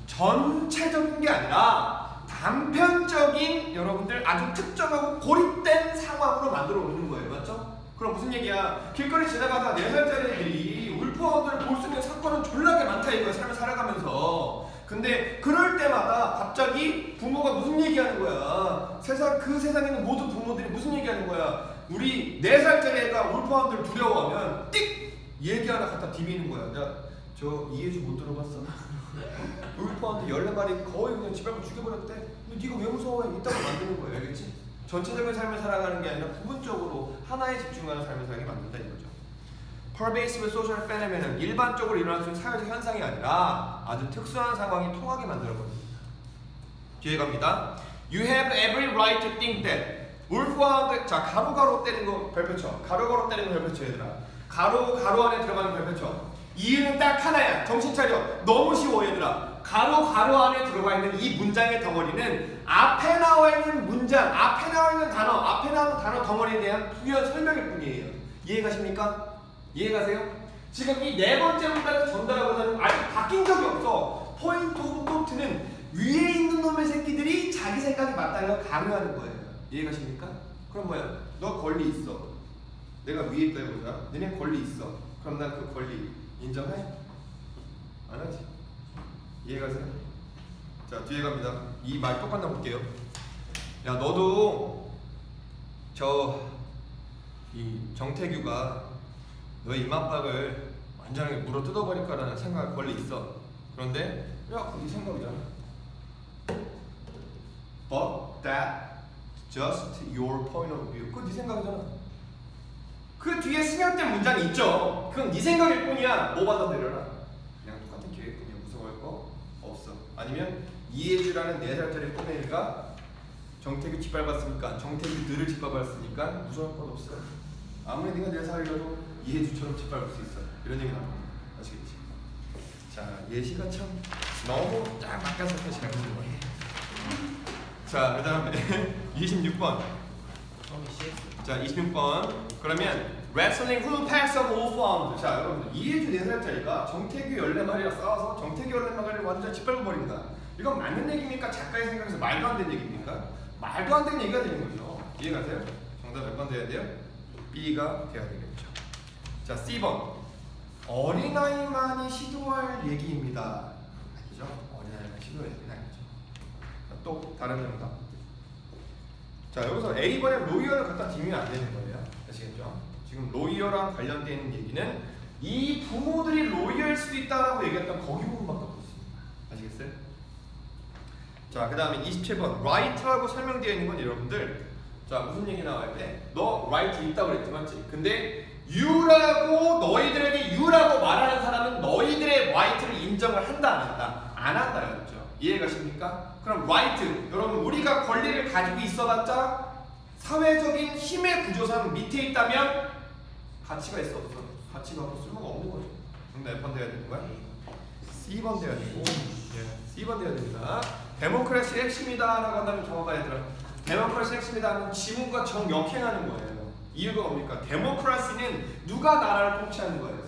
전체적인 게 아니라 단편적인 여러분들 아주 특정하고 고립된 상황으로 만들어 놓는 거예요. 맞죠? 그럼 무슨 얘기야? 길거리 지나가다 4살짜리 애들이 울프하운드를 볼 수 있는 사건은 졸라게 많다 이거야. 삶을 살아가면서. 근데 그럴 때마다 갑자기 부모가 무슨 얘기하는 거야? 그 세상에 있는 모든 부모들이 무슨 얘기하는 거야? 우리 4살짜리 애가 울프하운드를 두려워하면 띡! 얘기 하나 갖다 디비는 거야. 야, 저 이해주 못 들어봤어? 울프하운드 14마리 거의 그냥 집앞에 죽여버렸대. 근데 네가 왜 무서워해? 이따가 만드는 거야. 알겠지? 전체적인 삶을 살아가는 게 아니라 부분적으로 하나에 집중하는 삶을 살게 만든다 이거죠. Pervasive social phenomen은 일반적으로 일어날 수 있는 사회적 현상이 아니라 아주 특수한 상황이 통하게 만들어버립니다. 뒤에 갑니다. You have every right to think that. 울프하운드, 자, 가로 때리는 거 별표 쳐. 가로 때리는 거 별표 쳐 얘들아. 가로 안에 들어가는 거 별표 쳐. 이유는 딱 하나야. 정신 차려. 너무 쉬워 얘들아. 가로 안에 들어가 있는 이 문장의 덩어리는 앞에 나와 있는 문장, 앞에 나와 있는 단어 덩어리에 대한 부연 설명일 뿐이에요. 이해가십니까? 이해가세요? 지금 이 4번째 문장에서 전달하고자 하는 아직 바뀐 적이 없어. 포인트 오브 토트는 위에 있는 놈의 새끼들이 자기 생각이 맞다는 걸 강요하는 거예요. 이해가십니까? 그럼 뭐야? 너 권리 있어. 내가 위에 있다 해보자. 너네 권리 있어. 그럼 난 그 권리 인정해? 안 하지. 이해가세요? 자, 뒤에 갑니다. 이 말 똑같나 볼게요. 야, 너도 이 정태규가 너의 이마박을 완전하게 물어 뜯어버릴 거라는 생각 권리 있어. 그런데 야, 그게 생각이잖아. But that just your point of view. 그건 네 생각이잖아. 그 뒤에 승연된 문장이 있죠. 그건 네 생각일 뿐이야. 뭐 받아들여라. 그냥 똑같은 기획 뿐이야. 무서워할 거 없어. 아니면 이해주라는 4살짜리 꼬맹이가 정태규 짓밟았으니까, 정태규 너를 짓밟았으니까 무서워할 건 없어. 아무리 네가 4살이라도 이해주처럼 짓밟을 수 있어. 이런 얘기 나옵니다. 아시겠지? 자, 예시가 참 너무 딱 바꿔서 잘 보는 거예요. 자, 그 다음에 26번. 자, 26번. 그러면 Wrestling who packs up all found. 자, 여러분들 이해주 4살짜리가 정태규 14마리랑 싸워서 정태규 14마리를 완전 짓밟아버립니다. 이건 맞는 얘기입니까? 작가의 생각에서 말도 안 되는 얘기입니까? 말도 안 되는 얘기가 되는 거죠. 이해가세요? 정답 몇 번 돼야 돼요? B가 돼야 되겠죠. 자, C번. 어린아이만이 시도할 얘기입니다. 아니죠? 어린아이만 시도할 얘기는 아니죠. 자, 또 다른 정답. 자, 여기서 A번에 로이어를 갖다 뒤면 안 되는 거예요. 아시겠죠? 지금 로이어랑 관련되어 있는 얘기는 이 부모들이 로이어일 수도 있다라고 얘기했던 거기 부분밖에 없습니다. 아시겠어요? 자, 그 다음에 27번 right라고 설명되어 있는 건 여러분들, 자, 무슨 얘기 나와야 돼? 너 right 있다고 그랬지, 맞지? 근데 you라고 너희들에게 you라고 말하는 사람은 너희들의 right를 인정을 한다 안 한다? 안 한다였죠. 이해가십니까? 그럼 right, 여러분 우리가 권리를 가지고 있어봤자 사회적인 힘의 구조상 밑에 있다면 가치가 있어 없어? 가치가 없어, 쓸모가 없는 거죠. 그럼 몇 번 돼야 되는 거야? C번 돼야 되고, C번 돼야 됩니다. 데모크라시의 핵심이다 라고 한다면 정확하게 얘들아, 데모크라시의 핵심이다 하면 지문과 정역행하는 거예요. 이유가 뭡니까? 데모크라시는 누가 나라를 통치하는 거예요?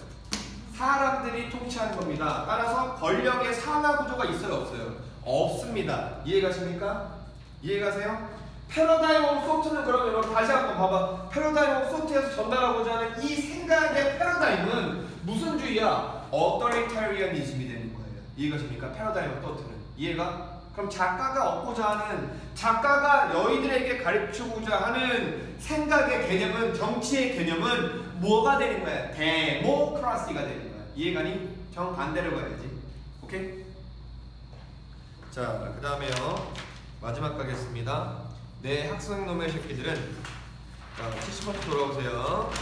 사람들이 통치하는 겁니다. 따라서 권력의 상하 구조가 있어요 없어요? 없습니다. 이해가십니까? 이해가세요? 패러다임 오브 소트는 그러면 여러분 다시 한번 봐봐. 패러다임 오브 소트에서 전달하고자 하는 이 생각의 패러다임은 무슨 주의야? 어토리타리안이즘이 되는 거예요. 이해가십니까? 패러다임 오브 소트는. 이해가? 그럼 작가가 얻고자 하는, 작가가 너희들에게 가르치고자 하는 생각의 개념은, 정치의 개념은 뭐가 되는 거야? 데모크라시가 되는 거야. 이해가니? 정반대로 가야지. 오케이? 자, 그 다음에요. 마지막 가겠습니다. 내 학생놈의 새끼들은, 자, 70번째 돌아오세요.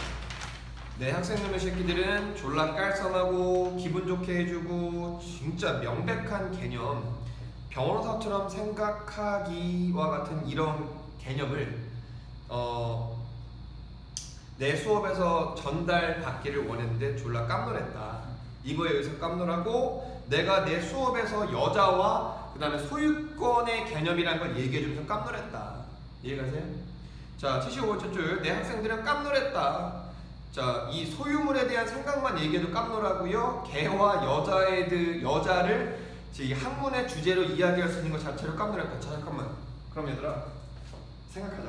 내 학생놈의 새끼들은 졸라 깔쌈하고 기분 좋게 해주고 진짜 명백한 개념, 변호사처럼 생각하기와 같은 이런 개념을 내 수업에서 전달받기를 원했는데 졸라 깜놀했다. 이거에 의해서 깜놀하고, 내가 내 수업에서 여자와 그 다음에 소유권의 개념이라는 걸 얘기해주면서 깜놀했다. 이해가세요? 자, 75번째 줄. 내 학생들은 깜놀했다. 자, 이 소유물에 대한 생각만 얘기해도 깜놀하고요. 개와 여자를 이 학문의 주제로 이야기할 수 있는 것 자체로 깜놀했다. 자, 잠깐만. 그럼 얘들아, 생각하자.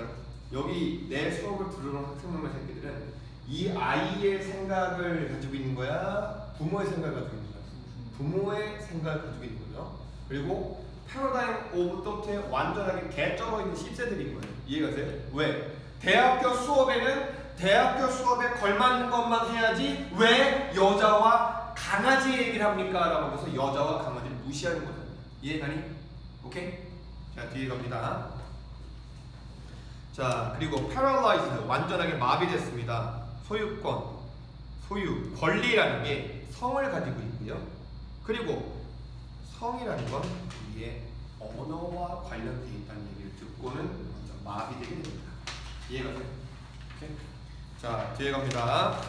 여기 내 수업을 들으러 온 학생놈의 새끼들은 이 아이의 생각을 가지고 있는 거야? 부모의 생각을 가지고 있는 거야? 부모의 생각을 가지고 있는 거죠. 그리고 패러다임 오브 토트에 완전하게 개쩔어 있는 10세들인 거예요. 이해가세요? 왜? 대학교 수업에 걸맞는 것만 해야지 왜 여자와 강아지 얘기를 합니까? 라고 하면서 여자와 강아지를 무시하는 거죠. 이해가니? 오케이? 자, 뒤에 갑니다. 자, 그리고 paralyzed, 완전하게 마비됐습니다. 소유, 권리라는 게 성을 가지고 있고요. 그리고 성이라는 건 위에 언어와 관련되어 있다는 얘기를 듣고는 완전 마비되게 됩니다. 이해가 돼요? 오케이? 자, 뒤에 갑니다.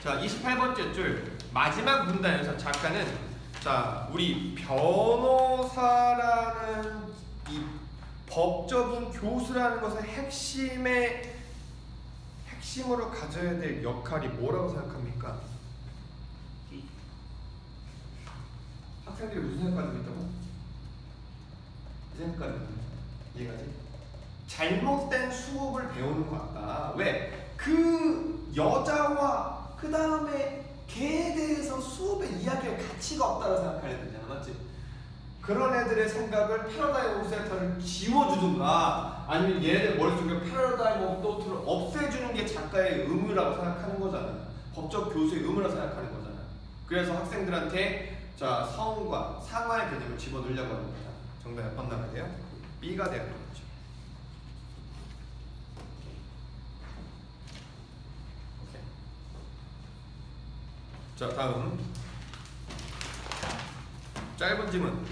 자, 28번째 줄 마지막 문단에서 작가는, 자, 우리 변호사라는 이 법적인 교수라는 것의 핵심으로 가져야 될 역할이 뭐라고 생각합니까? 학생들이 무슨 생각 가지고 있다고? 생각하는 거야. 이해가지? 잘못된 수업을 배우는 것 같다. 왜? 그 여자와 그 다음에 걔에 대해서 수업에 이야기할 가치가 없다고 생각하는 애들이잖아, 맞지? 그런 애들의 생각을 패러다임 오브 센터를 지워주든가 아니면 얘네들 머릿속에 패러다임 오브 토트를 없애주는 게 작가의 의무라고 생각하는 거잖아. 법적 교수의 의무라고 생각하는 거잖아. 그래서 학생들한테 자 성과, 상하의 개념을 집어넣으려고 하는 거다. 정답 몇 번 나가야 돼요? B가 돼야 되는 거죠. 오케이. 자 다음 짧은 질문.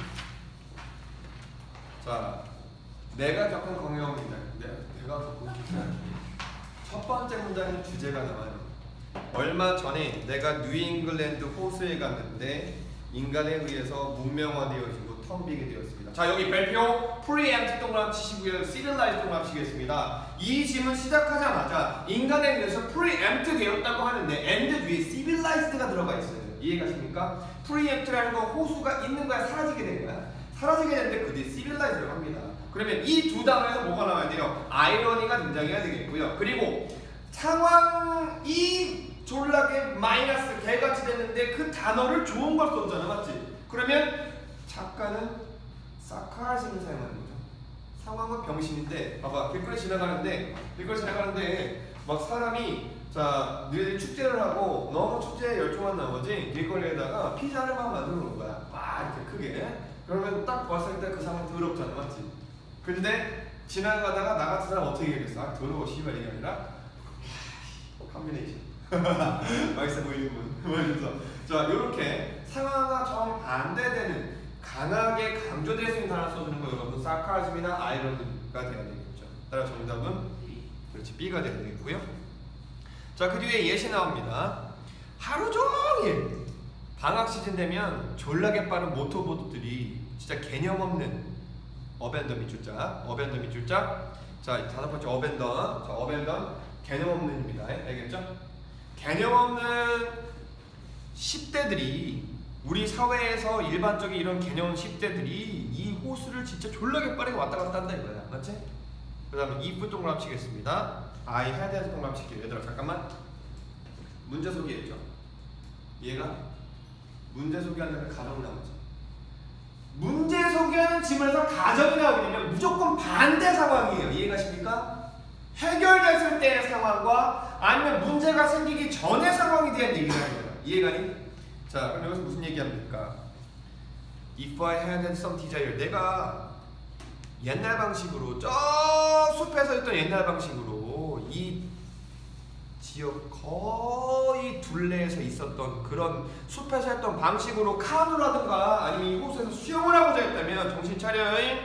자 내가 겪은 경험입니다. 내가 겪은 첫 번째 문장의 주제가 나와요. 얼마 전에 내가 뉴잉글랜드 호수에 갔는데 인간에 의해서 문명화되어지고 텅 비게 되었습니다. 자 여기 별표 프리엠프티 동그라미 치시고요. 시릴라이즈 동그라미 치겠습니다. 이 질문 시작하자마자 인간에 의해서 프리엠프트 되었다고 하는데 엔드 뒤에 시빌라이즈드가 들어가 있어요. 이해가십니까? 프리엠프트라는 건 호수가 있는 거야 사라지게 된 거야. 사라지게 되는데 그 뒤에 시빌라이즈를 합니다. 그러면 이 두 단어에서 뭐가 나와야 돼요? 아이러니가 등장해야 되겠고요. 그리고 상황이 졸라게 마이너스 개같이 됐는데 그 단어를 좋은 걸 썼잖아, 맞지? 그러면 작가는 사카라즘을 사용하는 거죠. 상황은 병신인데 봐봐 길거리 지나가는데 막 사람이 자 너희들이 축제를 하고 너무 축제에 열중한 나머지 길거리에다가 피자를 막 만들어 놓은 거야. 막 이렇게 크게. 그러면 딱 봤을 때 그 상황 더럽잖아, 맞지? 근데 지나가다가 나 같은 사람 어떻게 얘기했어? 아 더러워 씨발 이게 아니라 컨비네이션 맛있어 보이는군. 그래서 자 이렇게 상황과 정반대되는 강하게 강조될 수 있는 단어 써주는 거 여러분 사카즘이나 아이러니가 돼야 되겠죠. 따라 정답은 그렇지 B가 돼야 되겠고요. 자 그 뒤에 예시 나옵니다. 하루 종일 방학 시즌 되면 졸라게 빠른 모터보트들이 진짜 개념 없는 어벤던 밑줄자 자 다섯 번째 어벤던. 자 어벤던 개념 없는입니다. 알겠죠? 개념 없는 10대들이 우리 사회에서 일반적인 이런 개념 10대들이 이 호수를 진짜 졸라게 빠르게 왔다 갔다 한다 이거야. 맞지? 그 다음에 if 동그라미 치겠습니다. I had 해서 동그라미 칠게요. 얘들아 잠깐만 문제 소개했죠? 얘가 문제 소개하는 가정 나오지. 문제 소개하는 지문에서 가정이 나오게 되면 무조건 반대 상황이에요. 이해가십니까? 해결됐을 때의 상황과 아니면 문제가 생기기 전의 상황에 대한 얘기를 하는 거예요. 이해가니? 자 그럼 여기서 무슨 얘기합니까? If I had some desire, 내가 옛날 방식으로 저 숲에서 했던 옛날 방식으로 이 지역 거의 둘레에서 있었던 그런 숲에서 했던 방식으로 카누라든가 아니면 이 호수에서 수영을 하고자 했다면 정신 차려잉.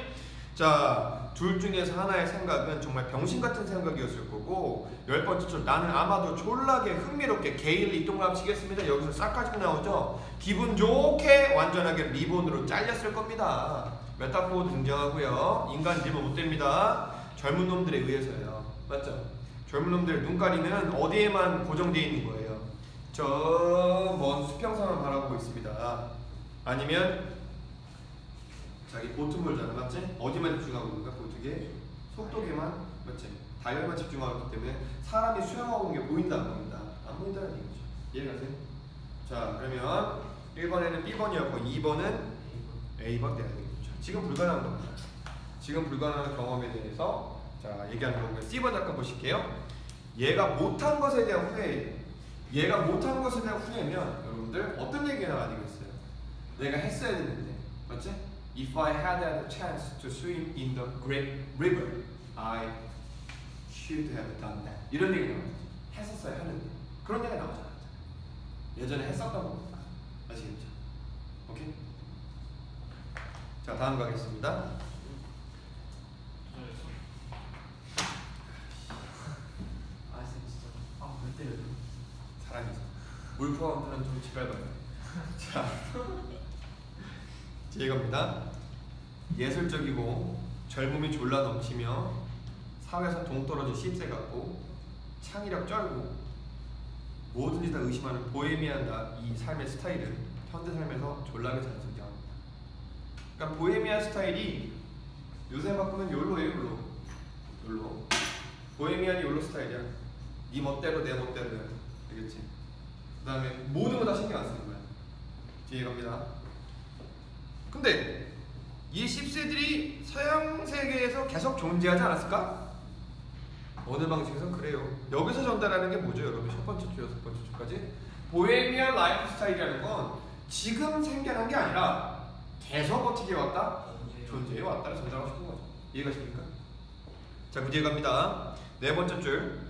자 둘 중에서 하나의 생각은 정말 병신 같은 생각이었을 거고 10번째 줄 나는 아마도 졸라게 흥미롭게 게일을 이 동그라미 치겠습니다. 여기서 싹까지 나오죠. 기분 좋게 완전하게 리본으로 잘렸을 겁니다. 메타포도 등장하고요. 인간 리본 못 됩니다. 젊은 놈들에 의해서요. 맞죠? 젊은 놈들 눈가리는 어디에만 고정되어 있는 거예요. 저 먼 수평선을 바라보고 있습니다. 아니면 자기 보트물잖아, 맞지? 어디만 집중하고 있는가? 보트계 속도계만, 맞지? 다이얼만 집중하고 있기 때문에 사람이 수영하고 있는 게 보인다, 안 보인다? 안 보인다는 얘기죠. 이해가세요? 자, 그러면 1번에는 B번이었고 2번은 A번 돼야 되겠죠. 지금 불가능한 겁니다. 지금 불가능한 경험에 대해서 자 얘기하는 거고요. C번 잠깐 보실게요. 얘가 못한 것에 대한 후회예요. 얘가 못한 것에 대한 후회면 여러분들 어떤 얘기가 나와야겠어요? 내가 했어야 되는데, 맞지? If I had a chance to swim in the great river, I should have done that. 이런 얘기가 나와요. 했었어야 하는데 그런 얘기가 나오잖아요. 예전에 했었던 겁니다. 아시겠죠? 오케이? 자 다음 가겠습니다. 아 진짜 왜 때려요? 사랑해서 울프하운드는 좀 지랄봐요. 자 이겁니다. 예술적이고 젊음이 졸라 넘치며 사회에서 동떨어진 10세 같고 창의력 쩔고 뭐든지 다 의심하는 보헤미안 이 삶의 스타일은 현대 삶에서 졸라게 자연스럽게 합니다. 그러니까 보헤미안 스타일이 요새 바꾸면 욜로예요, 욜로. 욜로. 보헤미안이 욜로 스타일이야. 네 멋대로 내 멋대로야. 알겠지? 그 다음에 모든 거 다 신경 안 쓰는 거야. 뒤에 갑니다. 근데 이 10세들이 서양 세계에서 계속 존재하지 않았을까? 어느 방식에서 그래요. 여기서 전달하는 게 뭐죠, 여러분? 첫 번째 주, 여섯 번째 주까지 보헤미안 라이프 스타일이라는 건 지금 생겨난 게 아니라 계속 어떻게 왔다? 존재해 왔다를 전달하고 싶은 거죠. 이해가십니까? 자, 그 뒤에 갑니다. 네 번째 줄.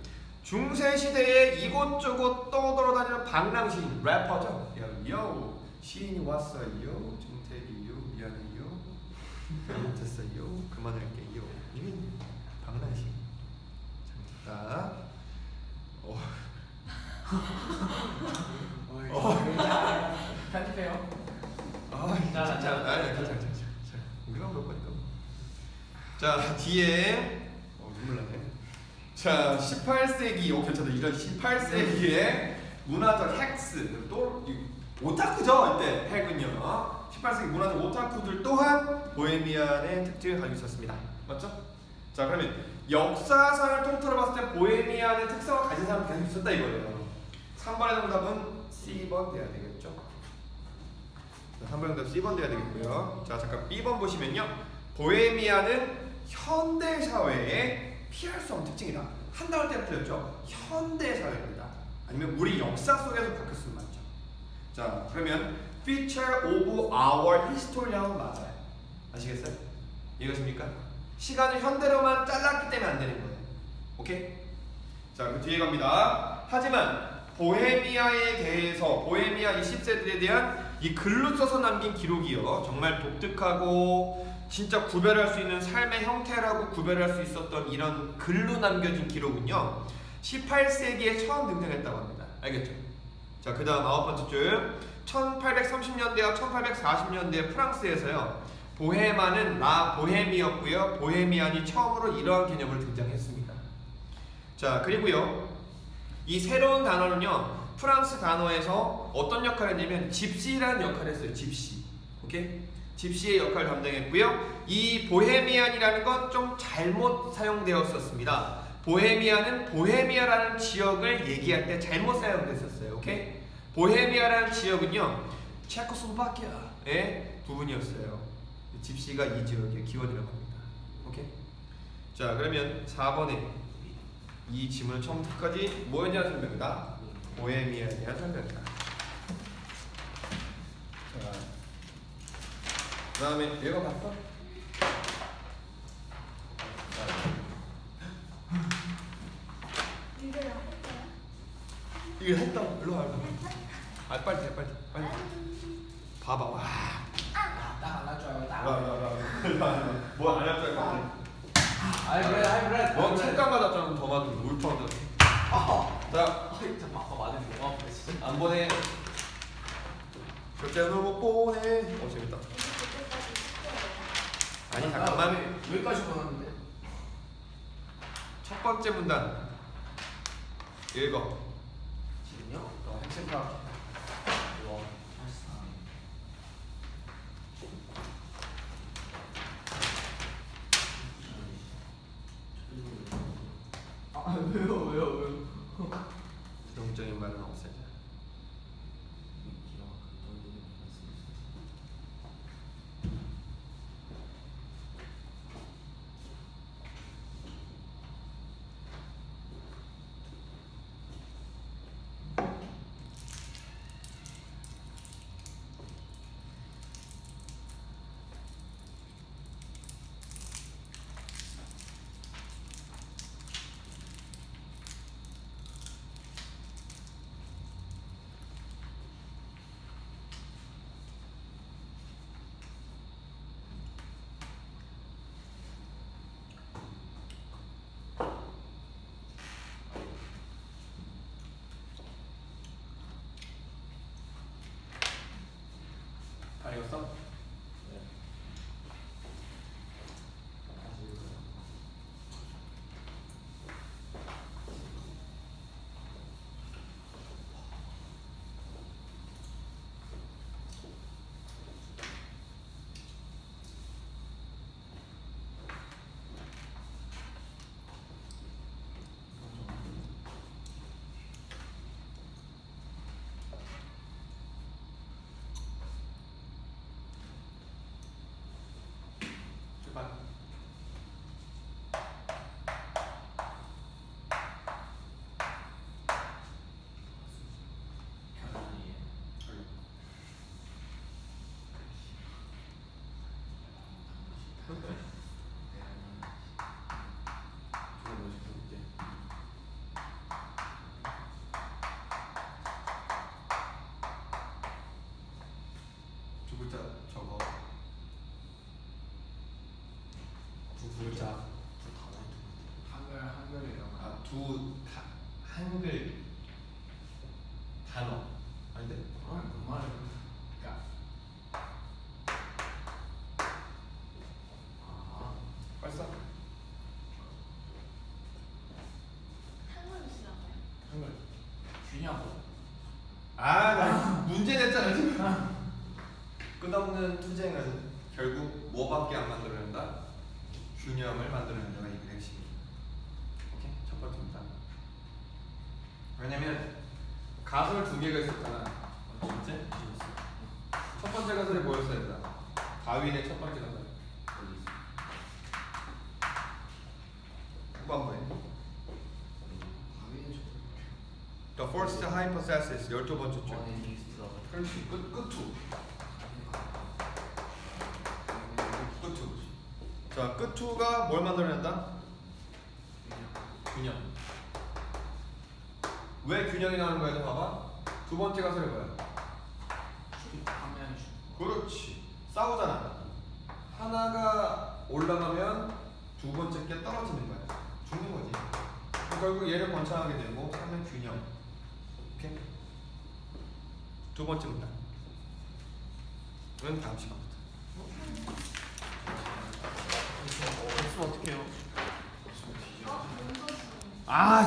중세 시대에 이곳저곳 떠돌아다니는 방랑시인 래퍼죠. 요 시인이 왔어요. 정택이요. 미안해요. 잘못했어요. 그만할게요. 방랑시. 잘못했다. 편집해요. 진짜. 아니, 괜찮아. 우리가 몇 번이다. 자, 뒤에 눈물 나네. 자, 18세기, 괜찮다. 이런 18세기의 문화적 핵스, 또 오타쿠죠, 이때 핵은요. 18세기 문화적 오타쿠들 또한 보헤미안의 특징을 가지고 있었습니다. 맞죠? 자, 그러면 역사상을 통틀어 봤을 때 보헤미안의 특성을 가진 사람이 계속 있었다 이거예요. 3번의 정답은 C번 돼야 되겠죠? 자, 3번의 정답 C번 돼야 되겠고요. 자, 잠깐 B번 보시면요. 보헤미안은 현대사회에 피할 수 없는 특징이다. 한 단어 때문에 틀렸죠? 현대사회입니다. 아니면 우리 역사 속에서 바뀌었으면 맞죠. 자, 그러면 feature of our history라는 맞아요. 아시겠어요? 이해가십니까? 시간을 현대로만 잘랐기 때문에 안 되는 거예요. 오케이? 자, 그 뒤에 갑니다. 하지만 보헤미아에 대해서 보헤미아 20세들에 대한 이 글로 써서 남긴 기록이요. 정말 독특하고 진짜 구별할 수 있는 삶의 형태라고 구별할 수 있었던 이런 글로 남겨진 기록은요 18세기에 처음 등장했다고 합니다. 알겠죠? 자, 그 다음 아홉 번째 줄. 1830년대와 1840년대 프랑스에서요 보헤마는 라 보헤미였고요 보헤미안이 처음으로 이러한 개념으로 등장했습니다. 자, 그리고요 이 새로운 단어는요 프랑스 단어에서 어떤 역할을 했냐면 집시라는 역할을 했어요. 집시. 오케이? 집시의 역할을 담당했고요. 이 보헤미안이라는 건 좀 잘못 사용되었었습니다. 보헤미안은 보헤미아라는 지역을 얘기할 때 잘못 사용됐었어요. 오케이? 보헤미아라는 지역은요 체코슬로바키아의 부분이었어요. 집시가 이 지역의 기원이라고 합니다. 오케이? 자, 그러면 4번에 이 지문을 처음부터까지 뭐였냐는 설명이다. 보헤미안에 대한 설명이다. 자, 그 다음에 얘가 봤어? 이거 했다고? 일로 와. 빨리 해. 봐봐. 와. 딱안 할 줄 알고 딱. 뭐 안 할 줄 알고. 그래. 넌 책감 받았잖아. 더 맞으면 물통 받았어. 자, 아빠 맞으면 너무 아프네 진짜. 안 보내. 절대로 못 보내. 재밌다. 아니, 잠깐만. 여기까지 보냈는데. 첫 번째 문단 읽어. 지금요? 핵심 파악. 왜요? 부정적인 말은 없애자. 다 읽었어? 네. 두 글자 적어. 두 글자. 한글이라고. 아, 한글 단어. 아닌데? 그 말을. 그러니까. 빨리 써. 한글로 쓰라고요? 한글. 쥐냐고. 아, 나 문제 냈잖아 지금. 끝없는 투쟁은 결국 뭐밖에 안 만들어낸다? 균형을 만들어낸다가 이게 핵심이에요. 오케이, 첫 번째입니다. 왜냐면 가설 두 개가 있었잖아. 맞지? 첫 번째 가설이 뭐였어야 된다? 다윈의 첫 번째 가설. 후반부에. The first hypothesis 12번째 줄. 그렇지. 끝투. 끝투. 자, 끝투가 뭘 만들어낸다? 균형. 왜 균형이 나오는 거야? 봐봐. 두 번째 가설이 뭐야? 그렇지. 싸우잖아. 하나가 올라가면 두 번째 게 떨어지는 거야. 죽는 거지. 결국 얘를 번창하게 되고 하면 균형. 오케이? 두 번째입니다. 이건 다음 시간부터. 어떻게 해요? 문서 쓰는 아.